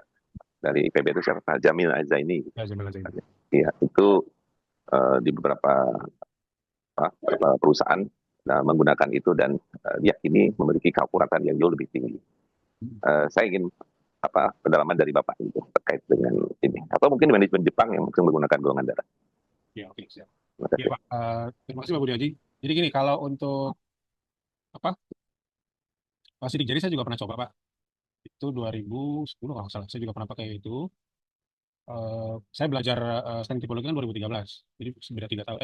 dari IPB itu siapa? Pak Jamil Azaini. Ya, Jamil Azaini. Ya, itu di beberapa perusahaan menggunakan itu dan diyakini memiliki keakuratan yang jauh lebih tinggi. Saya ingin pendalaman dari Bapak itu terkait dengan ini, atau mungkin manajemen Jepang yang mungkin menggunakan golongan darah. Ya, oke, siap. Ya, Pak. Terima kasih Pak Budi Haji. Jadi gini, kalau untuk sidik jari saya juga pernah coba Pak. Itu 2010 kalau nggak salah. Saya juga pernah pakai itu. Saya belajar strength tipologi kan 2013. Jadi beda 3 tahun.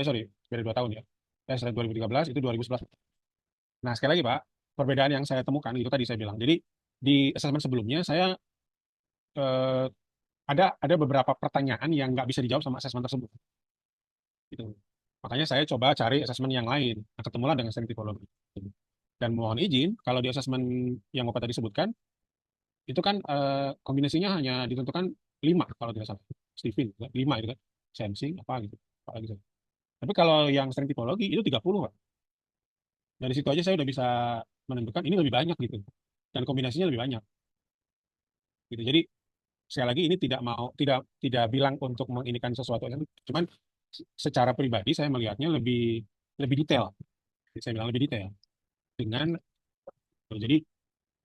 Beda 2 tahun ya. Saya 2013, itu 2011. Nah, sekali lagi Pak, perbedaan yang saya temukan itu tadi saya bilang. Jadi di asesmen sebelumnya saya ada beberapa pertanyaan yang nggak bisa dijawab sama asesmen tersebut. Gitu. Makanya saya coba cari asesmen yang lain. Nah, ketemulah dengan strength tipologi. Dan mohon izin, kalau di asesmen yang Bapak tadi sebutkan, itu kan kombinasinya hanya ditentukan 5 kalau tidak salah. Stephen, 5 itu kan. Sensing, apa gitu. Tapi kalau yang strength tipologi itu 30 Pak. Dari situ aja saya udah bisa menentukan ini lebih banyak gitu. Dan kombinasinya lebih banyak. Gitu. Jadi sekali lagi ini tidak bilang untuk menginikan sesuatu, cuman secara pribadi saya melihatnya lebih detail. Saya bilang lebih detail. Jadi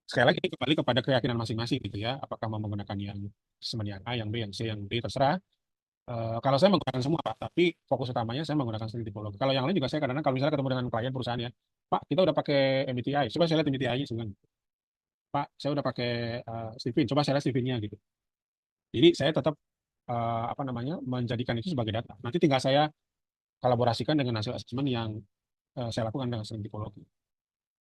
sekali lagi kembali kepada keyakinan masing-masing gitu ya. Apakah mau menggunakan yang A, yang B, yang C, yang D, terserah. Kalau saya menggunakan semua Pak, tapi fokus utamanya saya menggunakan strength tipologi. Kalau yang lain juga saya kadang-kadang kalau misalnya ketemu dengan klien perusahaan ya, Pak kita udah pakai MBTI, coba saya lihat MBTI-nya sebenarnya. Pak saya udah pakai Stephen, coba saya lihat Stephen-nya gitu. Jadi saya tetap menjadikan itu sebagai data. Nanti tinggal saya kolaborasikan dengan hasil asesmen yang saya lakukan dengan strength tipologi.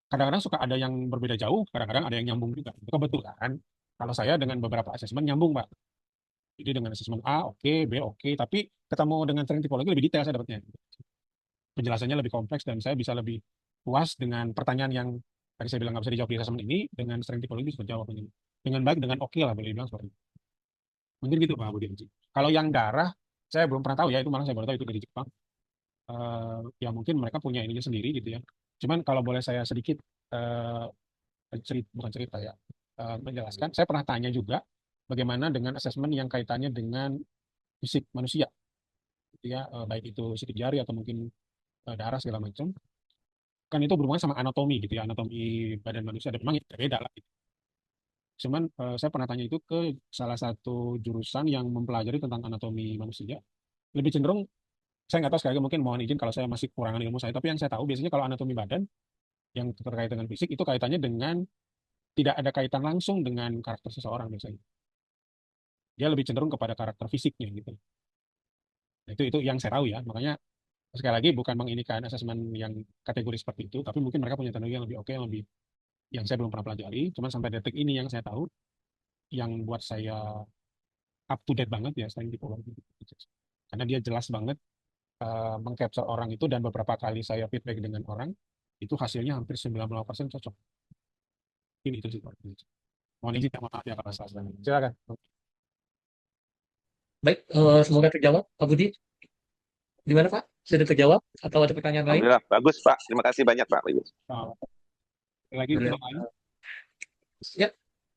Kadang-kadang suka ada yang berbeda jauh, kadang-kadang ada yang nyambung juga. Kebetulan kalau saya dengan beberapa asesmen nyambung Pak. Jadi dengan asesmen A oke, B oke, tapi ketemu dengan strength tipologi lebih detail saya dapatnya. Penjelasannya lebih kompleks dan saya bisa lebih puas dengan pertanyaan yang tadi saya bilang nggak bisa dijawab di asesmen ini, dengan strength tipologi bisa dijawab dengan baik, dengan oke lah boleh dibilang seperti itu. Mungkin gitu Pak Budi. Kalau yang darah, saya belum pernah tahu ya, itu malah saya baru tahu itu dari Jepang. Ya mungkin mereka punya ininya sendiri gitu ya. Cuman kalau boleh saya sedikit bukan cerita ya, menjelaskan, saya pernah tanya juga bagaimana dengan asesmen yang kaitannya dengan fisik manusia, gitu ya, baik itu sidik jari atau mungkin darah segala macam. Kan itu berhubungan sama anatomi gitu ya, anatomi badan manusia, dan memang itu berbeda lah. Gitu. Cuman saya pernah tanya itu ke salah satu jurusan yang mempelajari tentang anatomi manusia. Lebih cenderung, saya nggak tahu, sekali lagi mungkin mohon izin kalau saya masih kekurangan ilmu saya, tapi yang saya tahu biasanya kalau anatomi badan yang terkait dengan fisik itu kaitannya dengan, tidak ada kaitan langsung dengan karakter seseorang biasanya. Dia lebih cenderung kepada karakter fisiknya gitu. Nah, itu yang saya tahu ya. Makanya sekali lagi bukan menginikan asesmen yang kategori seperti itu, tapi mungkin mereka punya teknologi yang lebih oke, yang lebih, yang saya belum pernah pelajari. Cuman sampai detik ini yang saya tahu, yang buat saya up to date banget ya selain tipologi. Karena dia jelas banget mengcapture orang itu, dan beberapa kali saya feedback dengan orang, itu hasilnya hampir 90% cocok. Ini itu sih. Mohon izin ya, maaf ya kalau salah. Silakan. Baik, semoga terjawab. Pak Budi, gimana Pak? Sudah terjawab atau ada pertanyaan lain? Alhamdulillah, bagus Pak. Terima kasih banyak Pak. Bagus. Oh, lagi Boleh. yang lain? Ya,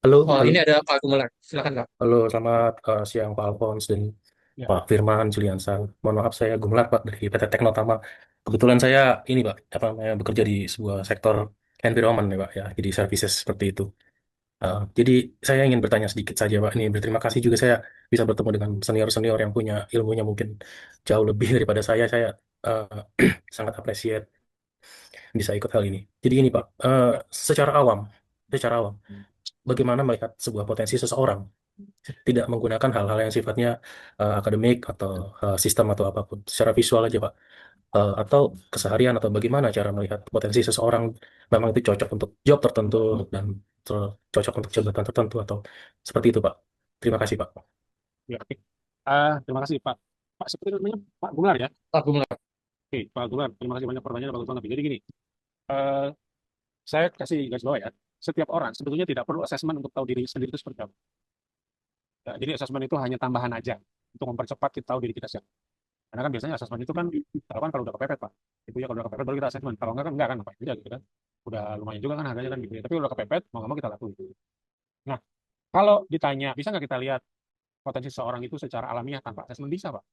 Halo, oh halo, ini ada Pak Gumelar. Silakan Pak. halo, selamat siang Pak Alphonse dan Ya. Pak Firman Juliansan. Mohon maaf, saya Gumelar Pak dari PT Teknotama. Kebetulan saya ini Pak, apa namanya, bekerja di sebuah sektor environment ya Pak ya, jadi services seperti itu. Jadi saya ingin bertanya sedikit saja Pak. Ini berterima kasih juga saya bisa bertemu dengan senior-senior yang punya ilmunya mungkin jauh lebih daripada saya. Saya sangat appreciate bisa ikut hal ini. Jadi ini Pak, secara awam, bagaimana melihat sebuah potensi seseorang tidak menggunakan hal-hal yang sifatnya akademik atau sistem atau apapun, secara visual aja Pak. Atau keseharian, atau bagaimana cara melihat potensi seseorang memang itu cocok untuk job tertentu dan cocok untuk jabatan tertentu, atau seperti itu Pak. Terima kasih Pak. Ya, oke. Terima kasih Pak. Pak, seperti namanya Pak Gumelar ya? Pak Gumelar. Oke, Pak Gumelar, terima kasih banyak, pertanyaan bagus banget. Jadi gini, eh, saya kasih garis bawah ya. Setiap orang sebetulnya tidak perlu asesmen untuk tahu diri sendiri itu seperti apa. Ya, jadi asesmen itu hanya tambahan aja untuk mempercepat kita tahu diri kita siapa. Karena kan biasanya asesmen itu kan dilakukan kalau udah kepepet Pak. Itu ya, kalau udah kepepet baru kita asesmen. Kalau enggak kan ngapain juga gitu kan. Udah lumayan juga kan harganya kan gitu ya. Tapi udah kepepet, mau nggak mau kita lakuin. Nah, kalau ditanya, bisa nggak kita lihat potensi seseorang itu secara alamiah tanpa asesmen? Bisa Pak.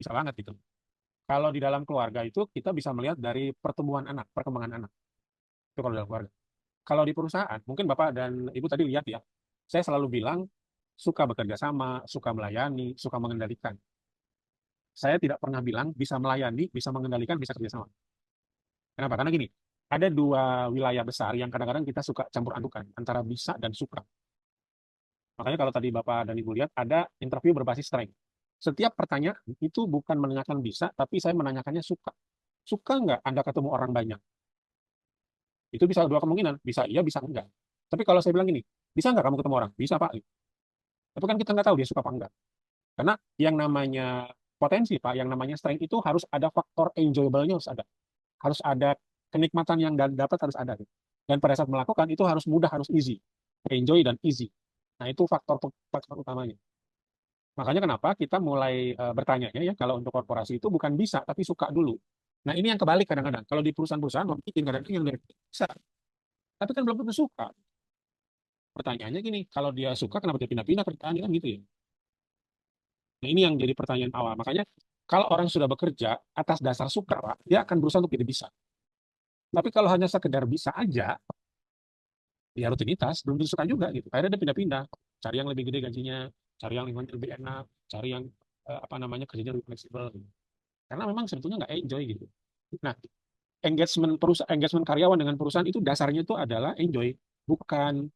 Bisa banget gitu. Kalau di dalam keluarga itu kita bisa melihat dari pertumbuhan anak, perkembangan anak. Itu kalau dalam keluarga. Kalau di perusahaan, mungkin Bapak dan Ibu tadi lihat ya, saya selalu bilang suka bekerja sama, suka melayani, suka mengendalikan. Saya tidak pernah bilang bisa melayani, bisa mengendalikan, bisa kerjasama. Kenapa? Karena gini, ada dua wilayah besar yang kadang-kadang kita suka campur adukan antara bisa dan suka. Makanya kalau tadi Bapak dan Ibu lihat, ada interview berbasis strength. Setiap pertanyaan itu bukan menanyakan bisa, tapi saya menanyakannya suka. Suka nggak Anda ketemu orang banyak? Itu bisa dua kemungkinan, bisa iya, bisa enggak. Tapi kalau saya bilang gini, bisa nggak kamu ketemu orang? Bisa Pak. Tapi kan kita nggak tahu dia suka apa enggak. Karena yang namanya potensi Pak, yang namanya strength itu harus ada faktor enjoyable-nya, harus ada. Harus ada kenikmatan yang dapat, harus ada. Dan pada saat melakukan itu harus mudah, harus easy. Enjoy dan easy. Nah, itu faktor utamanya. Makanya kenapa kita mulai bertanya ya, kalau untuk korporasi itu bukan bisa, tapi suka dulu. Nah, ini yang kebalik kadang-kadang. Kalau di perusahaan-perusahaan mungkin kadang-kadang yang bisa, tapi kan belum tentu suka. Pertanyaannya gini, kalau dia suka kenapa dia pindah-pindah kerjaan kan gitu ya. Nah, ini yang jadi pertanyaan awal. Makanya kalau orang sudah bekerja atas dasar suka, Pak, dia akan berusaha untuk tidak bisa. Tapi kalau hanya sekedar bisa aja, ya rutinitas, belum tentu suka juga gitu. Akhirnya dia pindah-pindah, cari yang lebih gede gajinya, cari yang lingkungan lebih enak, cari yang apa namanya, kerjanya lebih fleksibel. Karena memang sebetulnya nggak enjoy gitu. Nah, engagement karyawan dengan perusahaan itu dasarnya itu adalah enjoy, bukan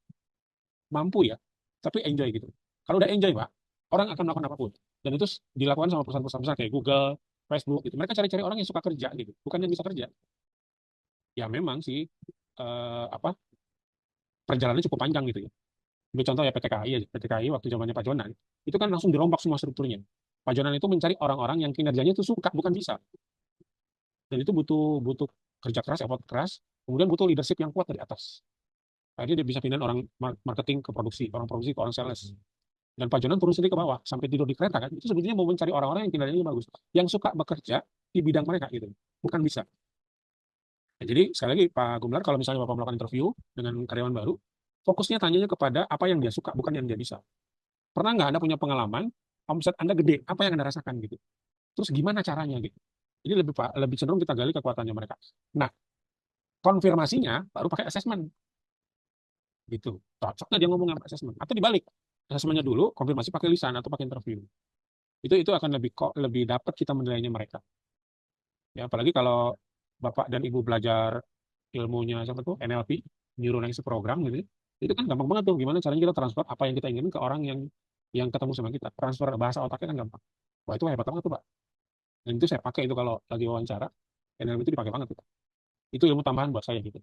mampu ya, tapi enjoy gitu. Kalau udah enjoy Pak, orang akan melakukan apapun. Dan itu dilakukan sama perusahaan-perusahaan besar kayak Google, Facebook gitu. Mereka cari-cari orang yang suka kerja gitu, bukan yang bisa kerja. Ya memang sih perjalanannya cukup panjang gitu ya. Ambil contoh ya PT KAI aja. PT KAI waktu zamannya Pak Jonan, itu kan langsung dirombak semua strukturnya. Pak Jonan itu mencari orang-orang yang kinerjanya itu suka, bukan bisa. Dan itu butuh kerja keras, effort keras, kemudian butuh leadership yang kuat dari atas. Akhirnya dia bisa pindahin orang marketing ke produksi, orang produksi ke orang sales. Dan Pak Jonan turun sendiri ke bawah, sampai tidur di kereta kan. Itu sebetulnya mau mencari orang-orang yang kinerjanya bagus, yang suka bekerja di bidang mereka gitu, bukan bisa. Nah, jadi sekali lagi Pak Gumelar, kalau misalnya Bapak melakukan interview dengan karyawan baru, fokusnya tanyanya kepada apa yang dia suka, bukan yang dia bisa. pernah nggak Anda punya pengalaman, omset Anda gede, apa yang Anda rasakan gitu. Terus gimana caranya gitu. Jadi lebih cenderung kita gali kekuatannya mereka. Nah, konfirmasinya baru pakai assessment gitu. Cocok nggak dia ngomong sama assessment? Atau dibalik, assessmentnya dulu, konfirmasi pakai lisan atau pakai interview. Itu akan lebih dapat kita menilainya mereka. Ya, apalagi kalau Bapak dan Ibu belajar ilmunya siapa tuh NLP, Neuro Linguistic Program gitu. Itu kan gampang banget tuh gimana caranya kita transfer apa yang kita inginkan ke orang yang ketemu sama kita. Transfer bahasa otaknya kan gampang. Wah, itu hebat banget tuh, Pak. Dan itu saya pakai itu kalau lagi wawancara. NLP itu dipakai banget tuh. Itu ilmu tambahan buat saya gitu.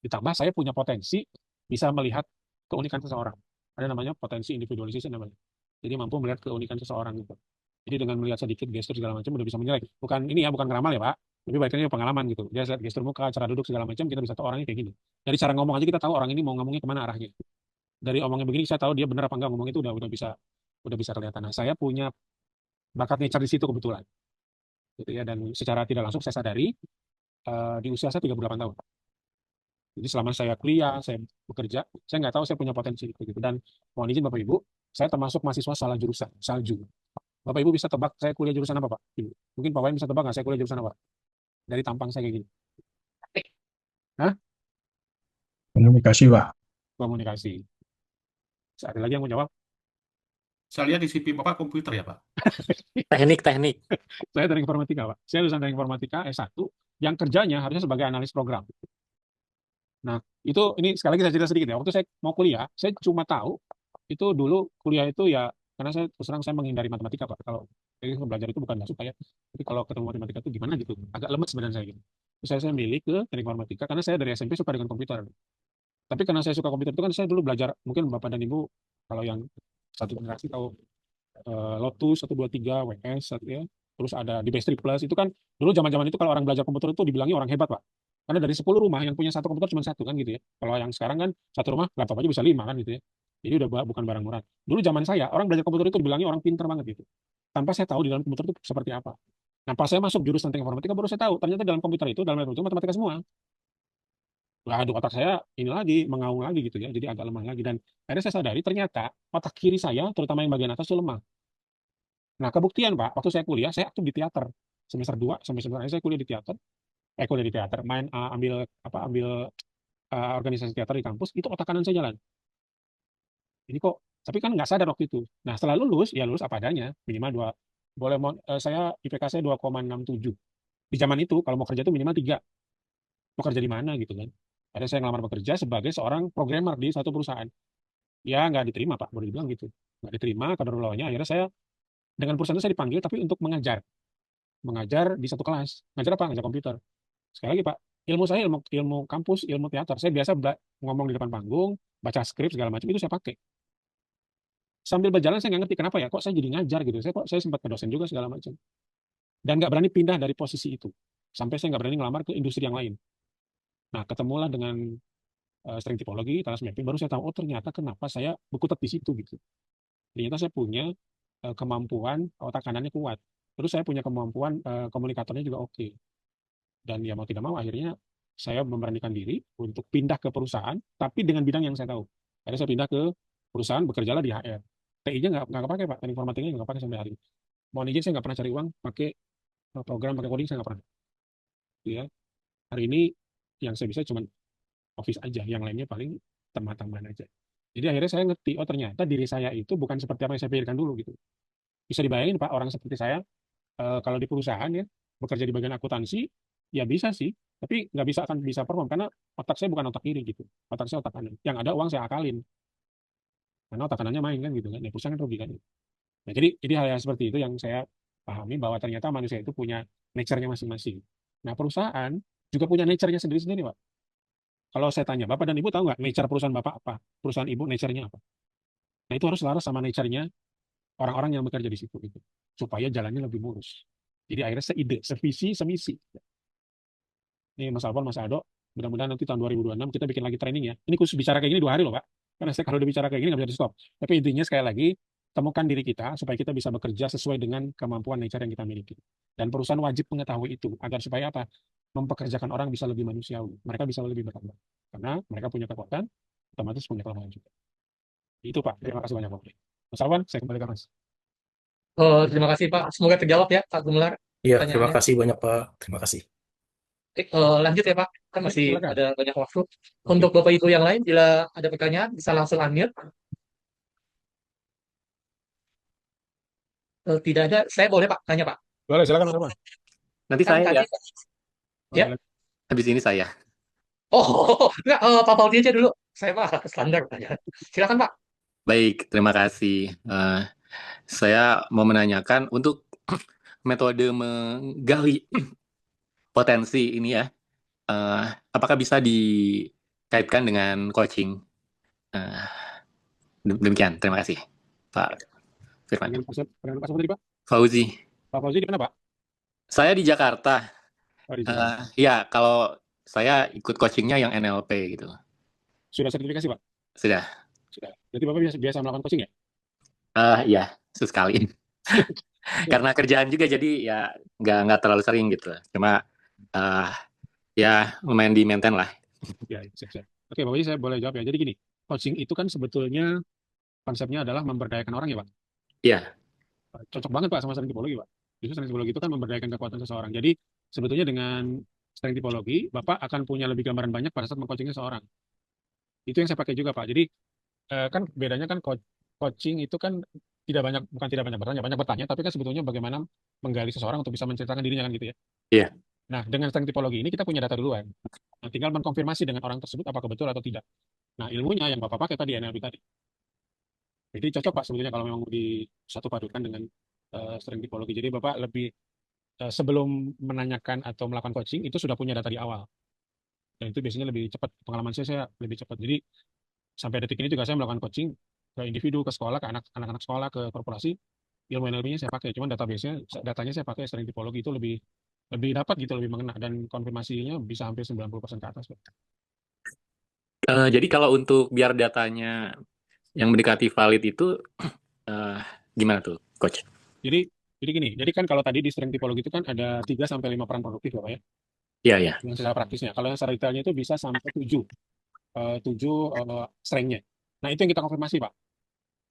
Ditambah saya punya potensi bisa melihat keunikan seseorang. Ada namanya potensi individualisasi namanya. Jadi mampu melihat keunikan seseorang gitu. Jadi dengan melihat sedikit gestur segala macam udah bisa menilai. Bukan ini ya, bukan ngeramal ya Pak. Lebih baiknya pengalaman gitu. Dia lihat gestur muka, cara duduk segala macam kita bisa tahu orangnya kayak gini. Dari cara ngomong aja kita tahu orang ini mau ngomongnya kemana arahnya. Dari omongnya begini saya tahu dia benar apa enggak ngomong itu udah bisa kelihatan. Nah, saya punya bakat nature di situ kebetulan. Gitu ya, dan secara tidak langsung saya sadari di usia saya 38 tahun. Jadi selama saya kuliah, saya bekerja, saya nggak tahu saya punya potensi itu gitu. Dan mohon izin Bapak Ibu, saya termasuk mahasiswa salah jurusan, salju. Bapak Ibu bisa tebak saya kuliah jurusan apa Pak? Ibu. Mungkin Pak Wayan bisa tebak nggak saya kuliah jurusan apa? Dari tampang saya kayak gini. Hah? Komunikasi, Pak. Komunikasi. Ada lagi yang mau jawab? Saya lihat di CV Bapak komputer ya, Pak? Teknik. Saya dari informatika Pak. Saya lulusan dari informatika S1 yang kerjanya harusnya sebagai analis program. Nah, ini sekali lagi saya cerita sedikit ya. Waktu saya mau kuliah, saya cuma tahu itu dulu kuliah itu ya karena saya terus terang saya menghindari matematika Pak. Kalau jadi belajar itu bukan nggak suka ya. Tapi kalau ketemu matematika itu gimana gitu. Agak lemes sebenarnya saya gitu. Terus saya milih ke teknik informatika karena saya dari SMP suka dengan komputer. Tapi karena saya suka komputer itu kan saya dulu belajar mungkin Bapak dan Ibu kalau yang satu generasi tahu Lotus 123 WS ya. Terus ada di Base Plus itu kan dulu zaman-zaman itu kalau orang belajar komputer itu dibilangi orang hebat Pak. Karena dari 10 rumah yang punya satu komputer cuma satu kan gitu ya. Kalau yang sekarang kan satu rumah laptop aja bisa 5 kan gitu ya. Jadi udah bukan barang murah. Dulu zaman saya orang belajar komputer itu dibilangi orang pintar banget gitu. Tanpa saya tahu di dalam komputer itu seperti apa. Nah pas saya masuk jurusan teknik informatika baru saya tahu ternyata dalam komputer itu dalam laptop itu matematika semua. Waduh otak saya ini lagi mengaung lagi gitu ya. Jadi agak lemah lagi dan akhirnya saya sadari ternyata otak kiri saya terutama yang bagian atas itu lemah. Nah, kebuktian, Pak, waktu saya kuliah, saya aktif di teater. Semester 2 sampai semester akhir saya kuliah di teater. Kuliah di teater, ambil organisasi teater di kampus, itu otak kanan saya jalan. Ini kok, tapi kan nggak sadar waktu itu. Nah, setelah lulus, ya lulus apa adanya, minimal 2. Saya IPK saya 2,67. Di zaman itu, kalau mau kerja itu minimal 3. Mau kerja di mana gitu kan. Ada saya ngelamar bekerja sebagai seorang programmer di satu perusahaan. Ya, nggak diterima, Pak, boleh dibilang gitu. Nggak diterima, kaderulahnya, akhirnya saya dengan perusahaan itu saya dipanggil tapi untuk mengajar di satu kelas. Ngajar apa? Ngajar komputer. Sekali lagi Pak, ilmu saya ilmu kampus, ilmu teater. Saya biasa ngomong di depan panggung, baca skrip segala macam itu saya pakai. Sambil berjalan saya nggak ngerti kenapa ya, kok saya jadi ngajar gitu. Saya sempat ke dosen juga segala macam. Dan nggak berani pindah dari posisi itu. Sampai saya nggak berani ngelamar ke industri yang lain. Nah, ketemulah dengan string tipologi, talas mapping, baru saya tahu, oh ternyata kenapa saya berkutat di situ gitu. Ternyata saya punya kemampuan otak kanannya kuat. Terus saya punya kemampuan komunikatornya juga oke. Dan ya mau tidak mau akhirnya saya memberanikan diri untuk pindah ke perusahaan, tapi dengan bidang yang saya tahu. Akhirnya saya pindah ke perusahaan, bekerjalah di HR. TI-nya nggak kepake Pak, teknik informatikanya nggak pakai sampai hari ini. Mohon izin saya nggak pernah cari uang pakai program, pakai coding saya nggak pernah. Ya, hari ini yang saya bisa cuma office aja, yang lainnya paling tambahan-tambahan aja. Jadi akhirnya saya ngerti, oh ternyata diri saya itu bukan seperti apa yang saya pikirkan dulu gitu. Bisa dibayangin Pak, orang seperti saya kalau di perusahaan ya bekerja di bagian akuntansi ya bisa sih, tapi nggak akan bisa perform karena otak saya bukan otak kiri gitu, otak saya otak kanan. Yang ada uang saya akalin, karena otak kanannya main kan gitu kan, ya perusahaan kan rugi kan. Nah jadi hal-hal seperti itu yang saya pahami bahwa ternyata manusia itu punya nature-nya masing-masing. Nah perusahaan juga punya nature-nya sendiri-sendiri Pak. Kalau saya tanya, Bapak dan Ibu tahu nggak nature perusahaan Bapak apa? Perusahaan Ibu nature-nya apa? Nah itu harus selaras sama nature-nya orang-orang yang bekerja di situ gitu, supaya jalannya lebih mulus. Jadi akhirnya seide, sevisi, semisi. Ini Mas Alfon, Mas Aldo, mudah-mudahan nanti tahun 2026 kita bikin lagi training ya. Ini khusus bicara kayak gini 2 hari loh Pak. Karena saya kalau udah bicara kayak gini nggak bisa di stop. Tapi intinya sekali lagi, temukan diri kita supaya kita bisa bekerja sesuai dengan kemampuan nature yang kita miliki. Dan perusahaan wajib mengetahui itu, agar supaya apa? Mempekerjakan orang bisa lebih manusiawi. Mereka bisa lebih berkembang. Karena mereka punya kekuatan, otomatis punya kelemahan juga. Itu Pak, terima kasih banyak Pak. Mas Alwan, saya kembalikan Mas. Terima kasih Pak. Semoga terjawab ya Pak Gumelar Iya, terima pertanyaannya. kasih banyak Pak. Terima kasih. Lanjut ya Pak, kan Ya, masih silakan. ada banyak waktu. Oke. Untuk Bapak Ibu yang lain, bila ada pertanyaan bisa langsung unmute. Tidak ada, saya boleh Pak tanya Pak. Boleh, silakan Mas Alwan. Nanti Kan saya tadi, ya, ya. habis ini saya. Oh, enggak, Pak Paudi aja dulu. Saya Pak standar tanya. Silakan Pak. Baik, terima kasih. Saya mau menanyakan untuk metode menggali potensi ini ya, apakah bisa dikaitkan dengan coaching? Eh, Demikian, terima kasih, Pak Firman. Pertanyaan Pak siapa tadi Pak? Fauzi, Pak Fauzi di mana Pak? saya di Jakarta. Oh, di Jakarta. Ya, kalau saya ikut coachingnya yang NLP gitu. Sudah sertifikasi Pak? Sudah. Sudah. Jadi Bapak biasa melakukan coaching ya? Iya, sesekali. Karena kerjaan juga jadi ya nggak terlalu sering gitu. Cuma ya lumayan di maintain lah. Ya, siap. Oke, Bapak saya boleh jawab ya. Jadi gini, coaching itu kan sebetulnya konsepnya adalah memberdayakan orang ya Pak? Iya. Cocok banget Pak sama strength typology Pak. Justru strength typology itu kan memberdayakan kekuatan seseorang. Jadi sebetulnya dengan strength typology, Bapak akan punya lebih gambaran banyak pada saat mengcoaching seseorang. Itu yang saya pakai juga Pak. Jadi kan bedanya kan coaching itu kan bukan tidak banyak bertanya, banyak bertanya, tapi kan sebetulnya bagaimana menggali seseorang untuk bisa menceritakan dirinya kan gitu ya. Iya. Nah, dengan strength typology ini kita punya data duluan. Nah, tinggal mengkonfirmasi dengan orang tersebut apakah betul atau tidak. Nah, ilmunya yang Bapak pakai tadi NLP tadi. Jadi cocok Pak sebetulnya kalau memang disatu padukan dengan strength typology. Jadi Bapak lebih sebelum menanyakan atau melakukan coaching itu sudah punya data di awal. Dan itu biasanya lebih cepat. Pengalaman saya lebih cepat. Jadi sampai detik ini juga saya melakukan coaching ke individu, ke sekolah, ke anak-anak sekolah, ke korporasi. Ilmu NLP-nya saya pakai. Cuman datanya saya pakai strength typology itu lebih dapat gitu, lebih mengena, dan konfirmasinya bisa hampir 90% ke atas. Jadi kalau untuk biar datanya yang mendekati valid itu gimana tuh, Coach? Jadi gini, jadi kan kalau tadi di strength typology itu kan ada 3 sampai 5 peran produktif Bapak ya. Iya, iya. Yang secara praktisnya. Kalau yang secara detailnya itu bisa sampai 7 strength-nya. Nah, itu yang kita konfirmasi, Pak.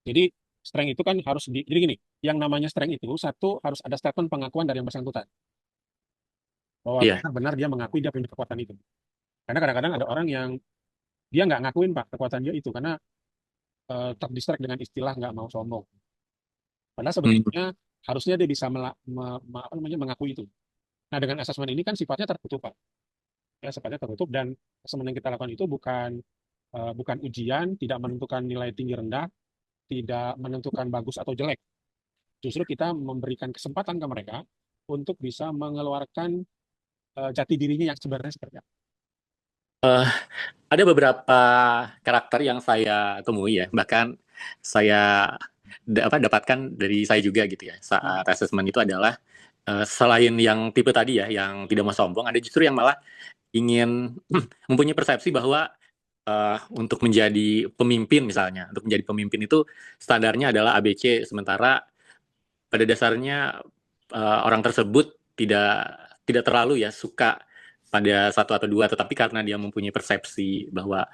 Jadi strength itu kan harus jadi gini, yang namanya strength itu satu harus ada statement pengakuan dari yang bersangkutan. Bahwa Iya. benar dia mengakui dia punya kekuatan itu. Karena kadang-kadang ada orang yang dia nggak ngakuin Pak kekuatan dia itu karena terdistract dengan istilah nggak mau sombong. Padahal sebetulnya harusnya dia bisa mengakui itu. Nah, dengan asesmen ini kan sifatnya tertutup Pak. Ya, sifatnya tertutup, dan asesmen yang kita lakukan itu bukan ujian, tidak menentukan nilai tinggi rendah, tidak menentukan bagus atau jelek. Justru kita memberikan kesempatan ke mereka untuk bisa mengeluarkan jati dirinya yang sebenarnya seperti apa. Ada beberapa karakter yang saya temui ya, bahkan saya dapatkan dari saya juga gitu ya. Saat assessment itu adalah selain yang tipe tadi ya, yang tidak mau sombong, ada justru yang malah ingin mempunyai persepsi bahwa untuk menjadi pemimpin misalnya, untuk menjadi pemimpin itu standarnya adalah ABC, sementara pada dasarnya orang tersebut tidak terlalu ya suka pada satu atau dua, tetapi karena dia mempunyai persepsi bahwa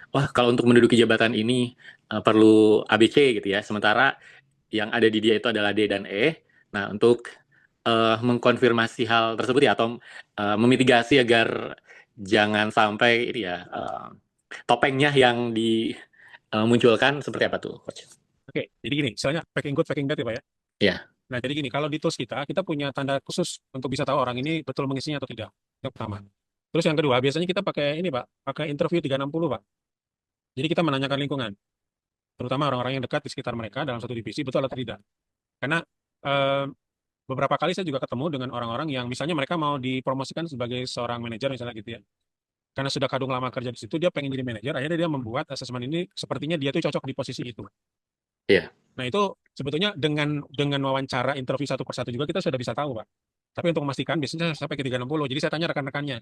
wah kalau untuk menduduki jabatan ini perlu ABC gitu ya, sementara yang ada di dia itu adalah D dan E. Nah, untuk mengkonfirmasi hal tersebut ya, atau memitigasi agar jangan sampai ini ya topengnya yang dimunculkan, seperti apa tuh, Coach? Oke, jadi gini, misalnya packing good, packing bad ya Pak ya? Iya. Nah, jadi gini, kalau di tools kita punya tanda khusus untuk bisa tahu orang ini betul mengisinya atau tidak. Yang pertama. Terus yang kedua, biasanya kita pakai ini Pak, pakai interview 360 Pak. Jadi kita menanyakan lingkungan, terutama orang-orang yang dekat di sekitar mereka dalam satu divisi, betul atau tidak. Karena beberapa kali saya juga ketemu dengan orang-orang yang misalnya mereka mau dipromosikan sebagai seorang manajer misalnya gitu ya. Karena sudah kadung lama kerja di situ, dia pengen jadi manajer, akhirnya dia membuat asesmen ini sepertinya dia tuh cocok di posisi itu. Iya. Nah, itu sebetulnya dengan wawancara interview satu persatu juga kita sudah bisa tahu, Pak. Tapi untuk memastikan biasanya saya pakai 360. Jadi saya tanya rekan-rekannya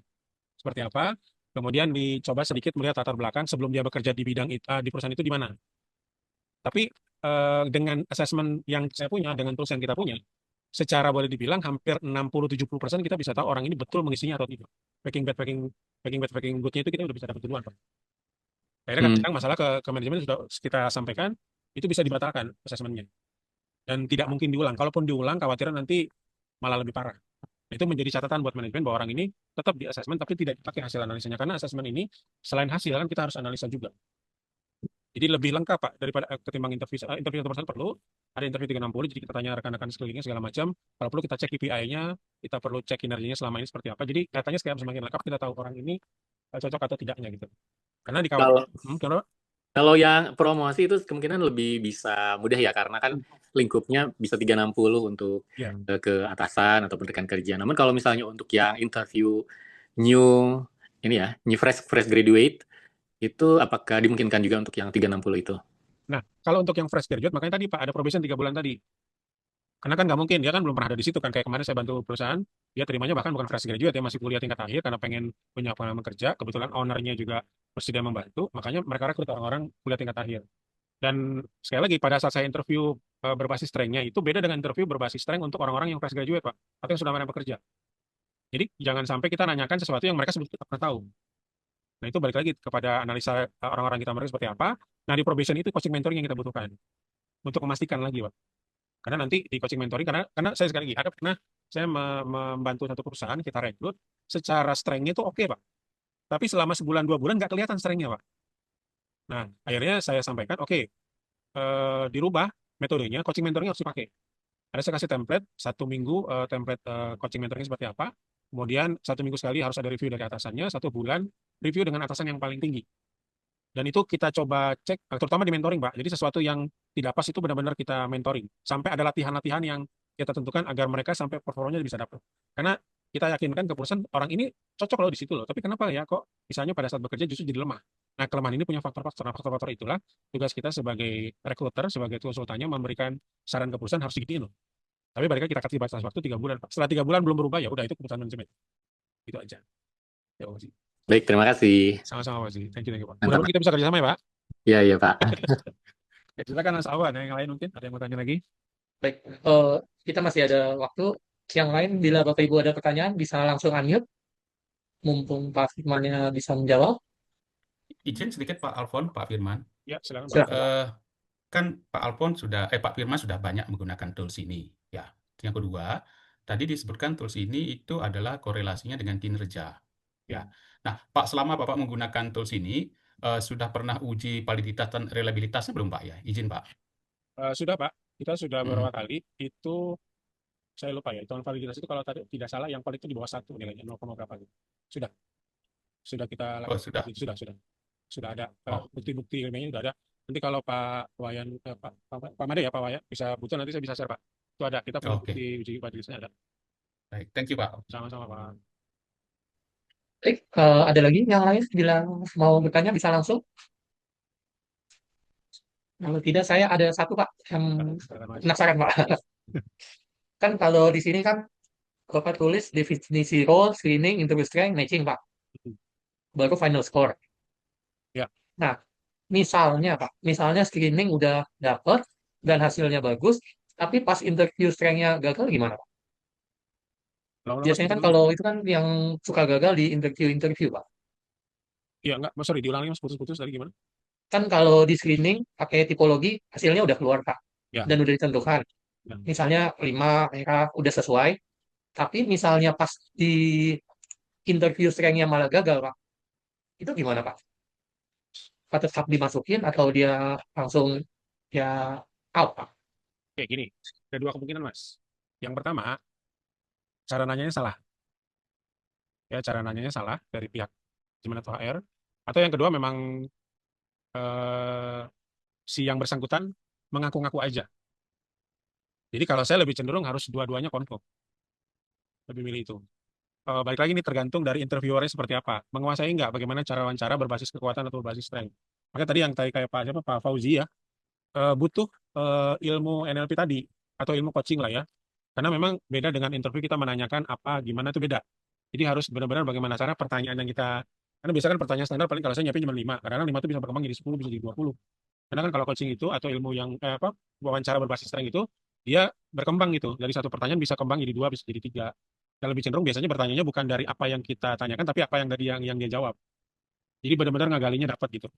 seperti apa, kemudian dicoba sedikit melihat latar belakang sebelum dia bekerja di bidang di perusahaan itu di mana. Tapi dengan asesmen yang saya punya, dengan tools yang kita punya, secara boleh dibilang hampir 60-70% kita bisa tahu orang ini betul mengisinya atau tidak. Packing bad, packing good-nya itu kita udah bisa dapat duluan, Pak. Akhirnya kadang masalah ke manajemen sudah kita sampaikan, itu bisa dibatalkan asesmennya dan tidak mungkin diulang. Kalaupun diulang, khawatiran nanti malah lebih parah. Nah, itu menjadi catatan buat manajemen bahwa orang ini tetap di asesmen tapi tidak dipakai hasil analisanya, karena asesmen ini selain hasil kan kita harus analisa juga. Jadi lebih lengkap Pak daripada ketimbang interview. Interview 1% perlu, ada interview 360, jadi kita tanya rekan-rekan sekelilingnya segala macam. Kalau perlu kita cek KPI-nya, kita perlu cek kinerjanya selama ini seperti apa. Jadi datanya semakin lengkap, kita tahu orang ini cocok atau tidaknya gitu. Karena di Kalau kalau kalau yang promosi itu kemungkinan lebih bisa mudah ya, karena kan lingkupnya bisa 360 untuk ya ke atasan atau rekan kerja. Namun kalau misalnya untuk yang interview new fresh graduate, itu apakah dimungkinkan juga untuk yang 360 itu? Nah, kalau untuk yang fresh graduate, makanya tadi Pak ada probation 3 bulan tadi. Karena kan nggak mungkin, dia kan belum pernah ada di situ kan. Kayak kemarin saya bantu perusahaan, dia terimanya bahkan bukan fresh graduate, ya masih kuliah tingkat akhir karena pengen punya pengalaman kerja. Kebetulan ownernya juga bersedia membantu, makanya mereka rekrut orang-orang kuliah tingkat akhir. Dan sekali lagi, pada saat saya interview berbasis strength-nya, itu beda dengan interview berbasis strength untuk orang-orang yang fresh graduate, Pak. Atau yang sudah pernah bekerja. Jadi jangan sampai kita nanyakan sesuatu yang mereka sebetulnya pernah tahu. Nah, itu balik lagi kepada analisa orang-orang kita mereka seperti apa. Nah, di probation itu coaching mentoring yang kita butuhkan untuk memastikan lagi, Pak. Karena nanti di coaching mentoring, karena saya sekali lagi ada pernah saya membantu satu perusahaan, kita rekrut secara strength-nya itu oke, Pak. Tapi selama sebulan 2 bulan nggak kelihatan strength-nya, Pak. Nah, akhirnya saya sampaikan, oke, dirubah metodenya, coaching mentoring harus dipakai. Ada saya kasih template, 1 minggu template coaching mentoring seperti apa. Kemudian 1 minggu sekali harus ada review dari atasannya, 1 bulan review dengan atasan yang paling tinggi. Dan itu kita coba cek, terutama di mentoring, Pak. Jadi sesuatu yang tidak pas itu benar-benar kita mentoring. Sampai ada latihan-latihan yang kita tentukan agar mereka sampai performanya bisa dapat. Karena kita yakinkan ke perusahaan, orang ini cocok loh di situ loh. Tapi kenapa ya kok misalnya pada saat bekerja justru jadi lemah. Nah, kelemahan ini punya faktor-faktor. Nah, faktor-faktor itulah tugas kita sebagai recruiter, sebagai konsultannya memberikan saran ke perusahaan harus diginiin loh. Tapi balik lagi kita kasih batas waktu 3 bulan, Pak. Setelah 3 bulan belum berubah, ya udah itu keputusan manajemen. Itu aja. Ya, Pak Fauzi. Baik, terima kasih. Sama-sama, Pak Fauzi. Thank you, Pak. Mantap. Mudah-mudahan kita bisa kerjasama ya, Pak. Iya, Pak. Ya, silakan Mas Awan, yang lain mungkin ada yang mau tanya lagi? Baik, kita masih ada waktu. Yang lain, bila Bapak Ibu ada pertanyaan, bisa langsung unmute. Mumpung Pak Firmannya bisa menjawab. Izin sedikit Pak Alfon, Pak Firman. Ya, silakan Pak. Silakan. Kan Pak Alfon Pak Firman sudah banyak menggunakan tools ini. Ya, yang kedua, tadi disebutkan tools ini itu adalah korelasinya dengan kinerja. Ya, nah Pak, selama Bapak menggunakan tools ini, sudah pernah uji validitas dan reliabilitasnya belum Pak ya? Izin Pak. Sudah Pak, kita sudah beberapa kali. Itu saya lupa ya, hitungan validitas itu kalau tadi tidak salah yang paling itu di bawah 1 nilainya 0, berapa gitu. Sudah kita lakukan. Sudah ada bukti-bukti ilmiahnya sudah ada. Nanti kalau Pak Wayan, Pak Made ya Pak Wayan bisa butuh, nanti saya bisa share Pak. Itu ada, kita punya bukti uji validitasnya ada. Baik, thank you Pak. Sama-sama Pak. Baik, ada lagi yang lain bilang mau bertanya bisa langsung. Kalau tidak, saya ada satu Pak yang penasaran Pak. Kan kalau di sini kan Bapak tulis definisi role, screening, interview strength, matching Pak. Baru final score. Ya. Nah, misalnya Pak, misalnya screening udah dapet dan hasilnya bagus, tapi pas interview strength-nya gagal gimana Pak? Biasanya kan kalau itu kan yang suka gagal di interview Pak. Iya, enggak, sorry, diulang lagi Mas, putus-putus tadi gimana? Kan kalau di screening pakai tipologi hasilnya udah keluar Pak. Ya. Dan udah ditentukan. Ya. Misalnya 5 merah udah sesuai, tapi misalnya pas di interview strength-nya malah gagal Pak. Itu gimana Pak? Pak tetap dimasukin atau dia langsung ya out Pak? Kayak gini, ada 2 kemungkinan Mas. Yang pertama, cara nanyanya salah. Ya, cara nanyanya salah dari pihak manajemen atau HR. Atau yang kedua memang si yang bersangkutan mengaku-ngaku aja. Jadi kalau saya lebih cenderung harus dua-duanya konfirm. Lebih milih itu. Balik lagi ini tergantung dari interviewernya seperti apa. Menguasai nggak bagaimana cara wawancara berbasis kekuatan atau berbasis strength. Maka tadi yang kayak Pak Fauzi ya, butuh ilmu NLP tadi atau ilmu coaching lah ya. Karena memang beda dengan interview kita menanyakan apa, gimana itu beda. Jadi harus benar-benar bagaimana cara pertanyaan yang kita, karena biasanya kan pertanyaan standar paling kalau saya nyiapin cuma 5, kadang 5 itu bisa berkembang jadi 10, bisa jadi 20. Karena kan kalau coaching itu atau ilmu yang wawancara berbasis strength itu, dia berkembang gitu. Dari satu pertanyaan bisa kembang jadi 2, bisa jadi 3. Dan lebih cenderung biasanya pertanyaannya bukan dari apa yang kita tanyakan, tapi apa yang dari yang dia jawab. Jadi benar-benar ngagalinya dapat gitu.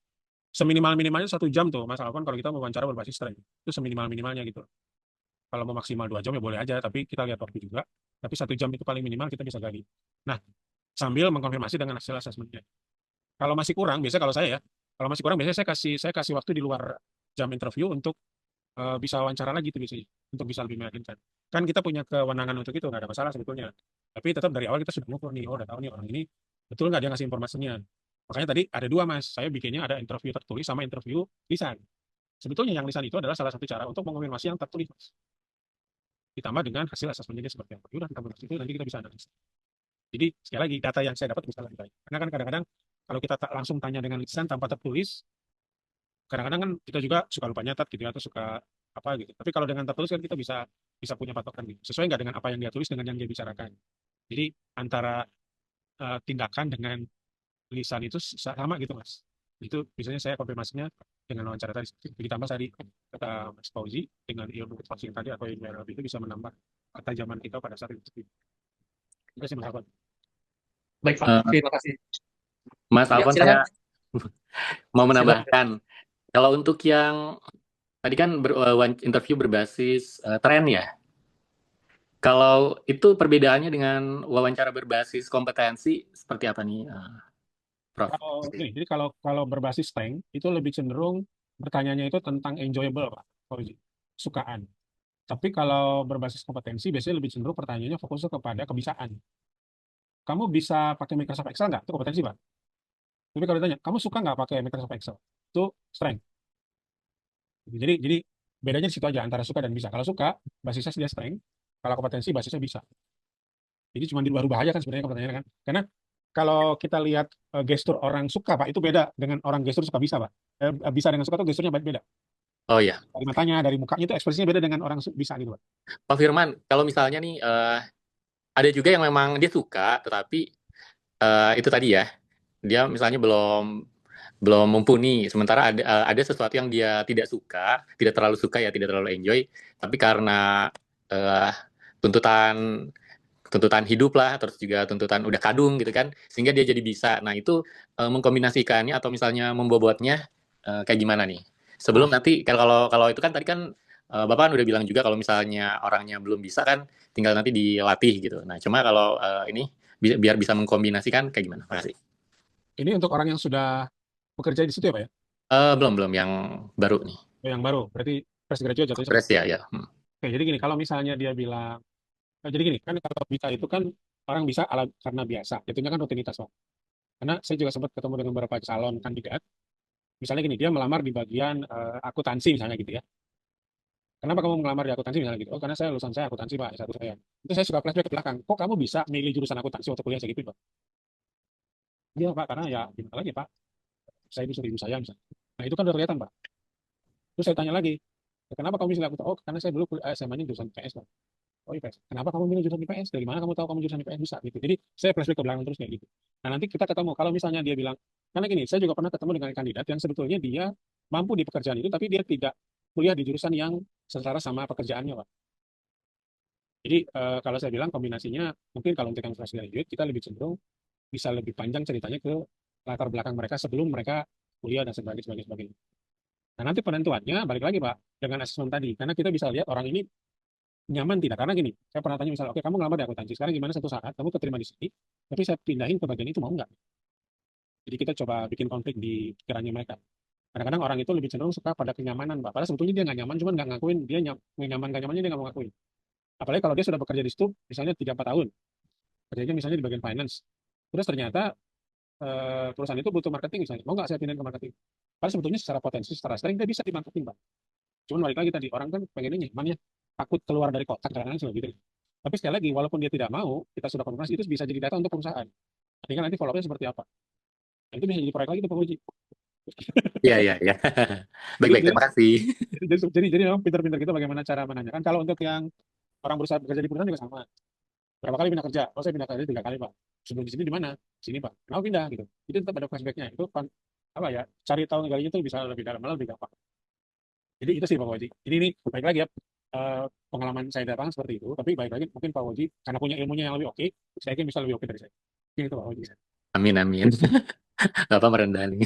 seminimal-minimalnya 1 jam tuh Mas Alvan kalau kita mau wawancara berbasis strength. Itu seminimal-minimalnya gitu. Kalau mau maksimal 2 jam ya boleh aja, tapi kita lihat waktu juga. Tapi 1 jam itu paling minimal kita bisa gali. Nah, sambil mengkonfirmasi dengan hasil asesmennya. Kalau masih kurang, biasanya kalau saya ya, kalau masih kurang biasanya saya kasih waktu di luar jam interview untuk bisa wawancara lagi tuh biasanya, untuk bisa lebih meyakinkan. Kan kita punya kewenangan untuk itu, nggak ada masalah sebetulnya. Tapi tetap dari awal kita sudah ngukur nih, oh udah tahu nih orang ini betul nggak dia ngasih informasinya. Makanya tadi ada 2 Mas, saya bikinnya ada interview tertulis sama interview lisan. Sebetulnya yang lisan itu adalah salah satu cara untuk mengonfirmasi yang tertulis, Mas. Ditambah dengan hasil asesmennya dia seperti apa. Udah kita bahas itu, nanti kita bisa analisa. Jadi sekali lagi data yang saya dapat bisa lebih baik. Karena kan kadang-kadang kalau kita langsung tanya dengan lisan tanpa tertulis, kadang-kadang kan kita juga suka lupa nyatat gitu ya, atau suka apa gitu. Tapi kalau dengan tertulis kan kita bisa punya patokan gitu. Sesuai nggak dengan apa yang dia tulis dengan yang dia bicarakan. Jadi antara tindakan dengan lisan itu sama gitu Mas. Itu biasanya saya konfirmasinya dengan wawancara tadi. Ditambah tadi kata Mas Fauzi dengan ilmu coaching tadi atau ilmu NLP itu bisa menambah ketajaman kita pada saat itu. Itu sih Mas Alvan. Baik, Pak. Eh, Terima kasih. Mas Ya, Alvan, silakan. saya mau Silakan. menambahkan, kalau untuk yang tadi kan interview berbasis tren ya. Kalau itu perbedaannya dengan wawancara berbasis kompetensi seperti apa nih, Prof? Jadi kalau berbasis strength itu lebih cenderung bertanyanya itu tentang enjoyable Pak Fauzi. Sukaan. Tapi kalau berbasis kompetensi biasanya lebih cenderung pertanyaannya fokusnya kepada kebiasaan. Kamu bisa pakai Microsoft Excel nggak? Itu kompetensi Pak. Tapi kalau ditanya, kamu suka nggak pakai Microsoft Excel? Itu strength. Jadi bedanya di situ aja antara suka dan bisa. Kalau suka, basisnya dia strength. Kalau kompetensi, basisnya bisa. Jadi cuma dirubah-rubah aja kan sebenarnya pertanyaannya kan. Karena kalau kita lihat gestur orang suka Pak, itu beda dengan orang gestur suka bisa Pak. Bisa dengan suka itu gesturnya beda. Oh ya, Dari matanya, dari mukanya itu ekspresinya beda dengan orang bisa gitu Pak. Pak Firman, kalau misalnya nih ada juga yang memang dia suka, tetapi itu tadi ya, dia misalnya belum mumpuni. Sementara ada sesuatu yang dia tidak suka, tidak terlalu suka ya, tidak terlalu enjoy, tapi karena eh, tuntutan tuntutan hidup lah, terus juga tuntutan udah kadung gitu kan, sehingga dia jadi bisa. Nah itu mengkombinasikannya atau misalnya membobotnya kayak gimana nih? Sebelum nanti kalau itu kan tadi kan Bapak kan udah bilang juga kalau misalnya orangnya belum bisa kan tinggal nanti dilatih gitu. Nah cuma kalau ini biar bisa mengkombinasikan kayak gimana? Makasih. Ini untuk orang yang sudah bekerja di situ ya Pak ya? Belum yang baru nih. Yang baru, berarti fresh graduate jatuhnya. Fresh ya. Oke, jadi gini, kalau misalnya dia bilang, jadi gini, kan kalau bisa itu kan orang bisa karena biasa, jatuhnya kan rutinitas Pak. Karena saya juga sempat ketemu dengan beberapa calon kandidat, misalnya gini, dia melamar di bagian akuntansi misalnya gitu ya. Kenapa kamu melamar di akuntansi misalnya gitu? Oh, karena lulusan saya akuntansi Pak, S1 saya. Itu saya suka flashback ke belakang. Kok kamu bisa milih jurusan akuntansi waktu kuliah segitu Pak? Iya Pak, karena ya gimana lagi Pak? Saya disuruh ibu saya misalnya. Nah itu kan udah kelihatan Pak. Terus saya tanya lagi, kenapa kamu milih akuntansi? Oh, karena saya dulu SMA-nya jurusan IPS Pak. Oh IPS. Kenapa kamu milih jurusan IPS? Dari mana kamu tahu kamu jurusan IPS bisa gitu. Jadi saya flashback ke belakang terus kayak gitu. Nah nanti kita ketemu. Kalau misalnya dia bilang, karena gini, saya juga pernah ketemu dengan kandidat yang sebetulnya dia mampu di pekerjaan itu, tapi dia tidak kuliah di jurusan yang setara sama pekerjaannya, Pak. Jadi kalau saya bilang kombinasinya, mungkin kalau untuk yang fresh graduate, kita lebih cenderung bisa lebih panjang ceritanya ke latar belakang mereka sebelum mereka kuliah dan sebagainya. Nah nanti penentuannya balik lagi Pak dengan asesmen tadi, karena kita bisa lihat orang ini nyaman tidak. Karena gini, saya pernah tanya misalnya, oke kamu ngelamar di akuntansi, sekarang gimana satu saat kamu keterima di sini, tapi saya pindahin ke bagian itu mau nggak? Jadi kita coba bikin konflik di pikirannya mereka. Kadang-kadang orang itu lebih cenderung suka pada kenyamanan, Pak. Padahal sebetulnya dia nggak nyaman, cuman nggak ngakuin dia nyaman nggak nyamannya dia nggak mau ngakuin. Apalagi kalau dia sudah bekerja di situ, misalnya 3-4 tahun, kerjanya misalnya di bagian finance, terus ternyata perusahaan itu butuh marketing misalnya, mau nggak saya pindahin ke marketing? Padahal sebetulnya secara potensi, secara sering dia bisa di marketing, Pak. Cuman balik lagi tadi, orang kan pengennya nyaman ya, takut keluar dari kotak, kadang-kadang selalu gitu. Tapi sekali lagi, walaupun dia tidak mau, kita sudah konfirmasi, itu bisa jadi data untuk perusahaan. Tinggal nanti follow-up-nya seperti apa. Nah, itu bisa jadi proyek lagi tuh Pak Uji. Iya. Baik, terima kasih. Jadi memang pintar-pintar kita bagaimana cara menanyakan. Kalau untuk yang orang berusaha bekerja di perusahaan juga sama. Berapa kali pindah kerja? Oh saya pindah kerja 3 kali Pak. Sebelum di sini di mana? Sini Pak. Kenapa pindah gitu? Itu tetap ada flashbacknya. Itu apa ya? Cari tahu negaranya itu bisa lebih dalam, malah lebih gampang. Jadi itu sih Pak Waji. Jadi ini baik lagi ya, pengalaman saya datang seperti itu. Tapi baik lagi mungkin Pak Waji karena punya ilmunya yang lebih oke, saya yakin bisa lebih oke dari saya. Ini itu Pak Waji. Amin. Bapak merendah nih.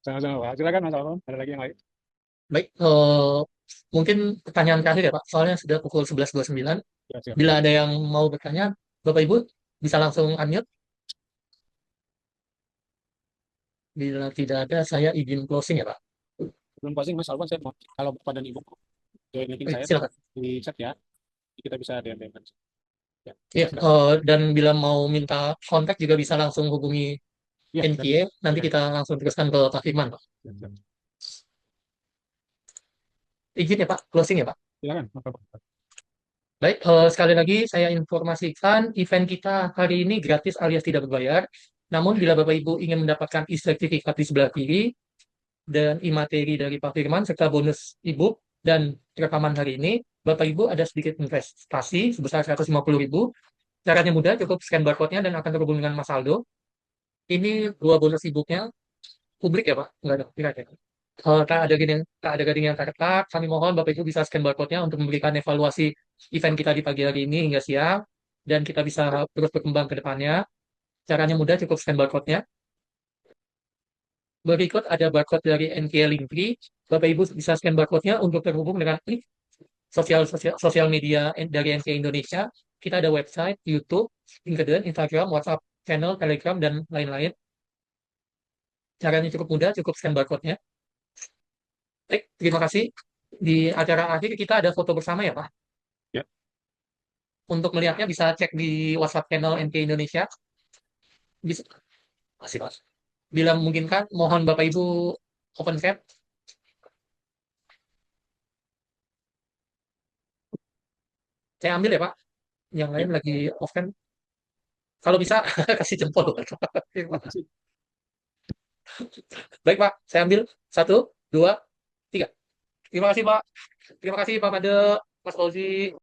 Sama-sama Pak. Silakan Mas Alfon, ada lagi yang lain? Baik, mungkin pertanyaan terakhir ya Pak, soalnya sudah pukul 11.29. Ya, siap. Bila ada yang mau bertanya, Bapak Ibu bisa langsung unmute. Bila tidak ada, saya izin closing ya Pak. Belum closing Mas Alfon, saya mau kalau Bapak dan Ibu join meeting Baik, saya silakan. di chat ya. Kita bisa DM-DM. Ya, Ya, silakan. dan bila mau minta kontak juga bisa langsung hubungi Ya, NKA, nanti ya. kita langsung teruskan ke Pak Firman Pak. Siap. Izin ya Pak, closing ya Pak. Silakan Mas Alfon. Baik, sekali lagi saya informasikan event kita hari ini gratis alias tidak berbayar. Namun bila Bapak Ibu ingin mendapatkan e-sertifikat di sebelah kiri dan e-materi dari Pak Firman serta bonus e-book dan rekaman hari ini, Bapak Ibu ada sedikit investasi sebesar 150.000. Caranya mudah, cukup scan barcode-nya dan akan terhubung dengan Mas Aldo. Ini dua bonus e-booknya publik ya Pak? Enggak ada, tidak ada. Tak ada gading yang terletak, kami mohon Bapak Ibu bisa scan barcode-nya untuk memberikan evaluasi event kita di pagi hari ini hingga siang, dan kita bisa terus berkembang ke depannya. Caranya mudah, cukup scan barcode-nya. Berikut ada barcode dari NKA Linktree. Bapak Ibu bisa scan barcode-nya untuk terhubung dengan sosial media dari NKA Indonesia. Kita ada website, YouTube, LinkedIn, Instagram, WhatsApp, channel, Telegram, dan lain-lain. Caranya cukup mudah, cukup scan barcode-nya. Baik, terima kasih. Di acara akhir kita ada foto bersama ya Pak. Ya. Untuk melihatnya bisa cek di WhatsApp channel NK Indonesia. Bisa. Masih Pak. Bila memungkinkan, mohon Bapak Ibu open cam. Saya ambil ya Pak. Yang lain Ya. lagi off cam. Kalau bisa kasih jempol. Terima kasih. Baik Pak, saya ambil. 1, 2, 3. Terima kasih Pak. Terima kasih Pak Made, Mas Fauzi.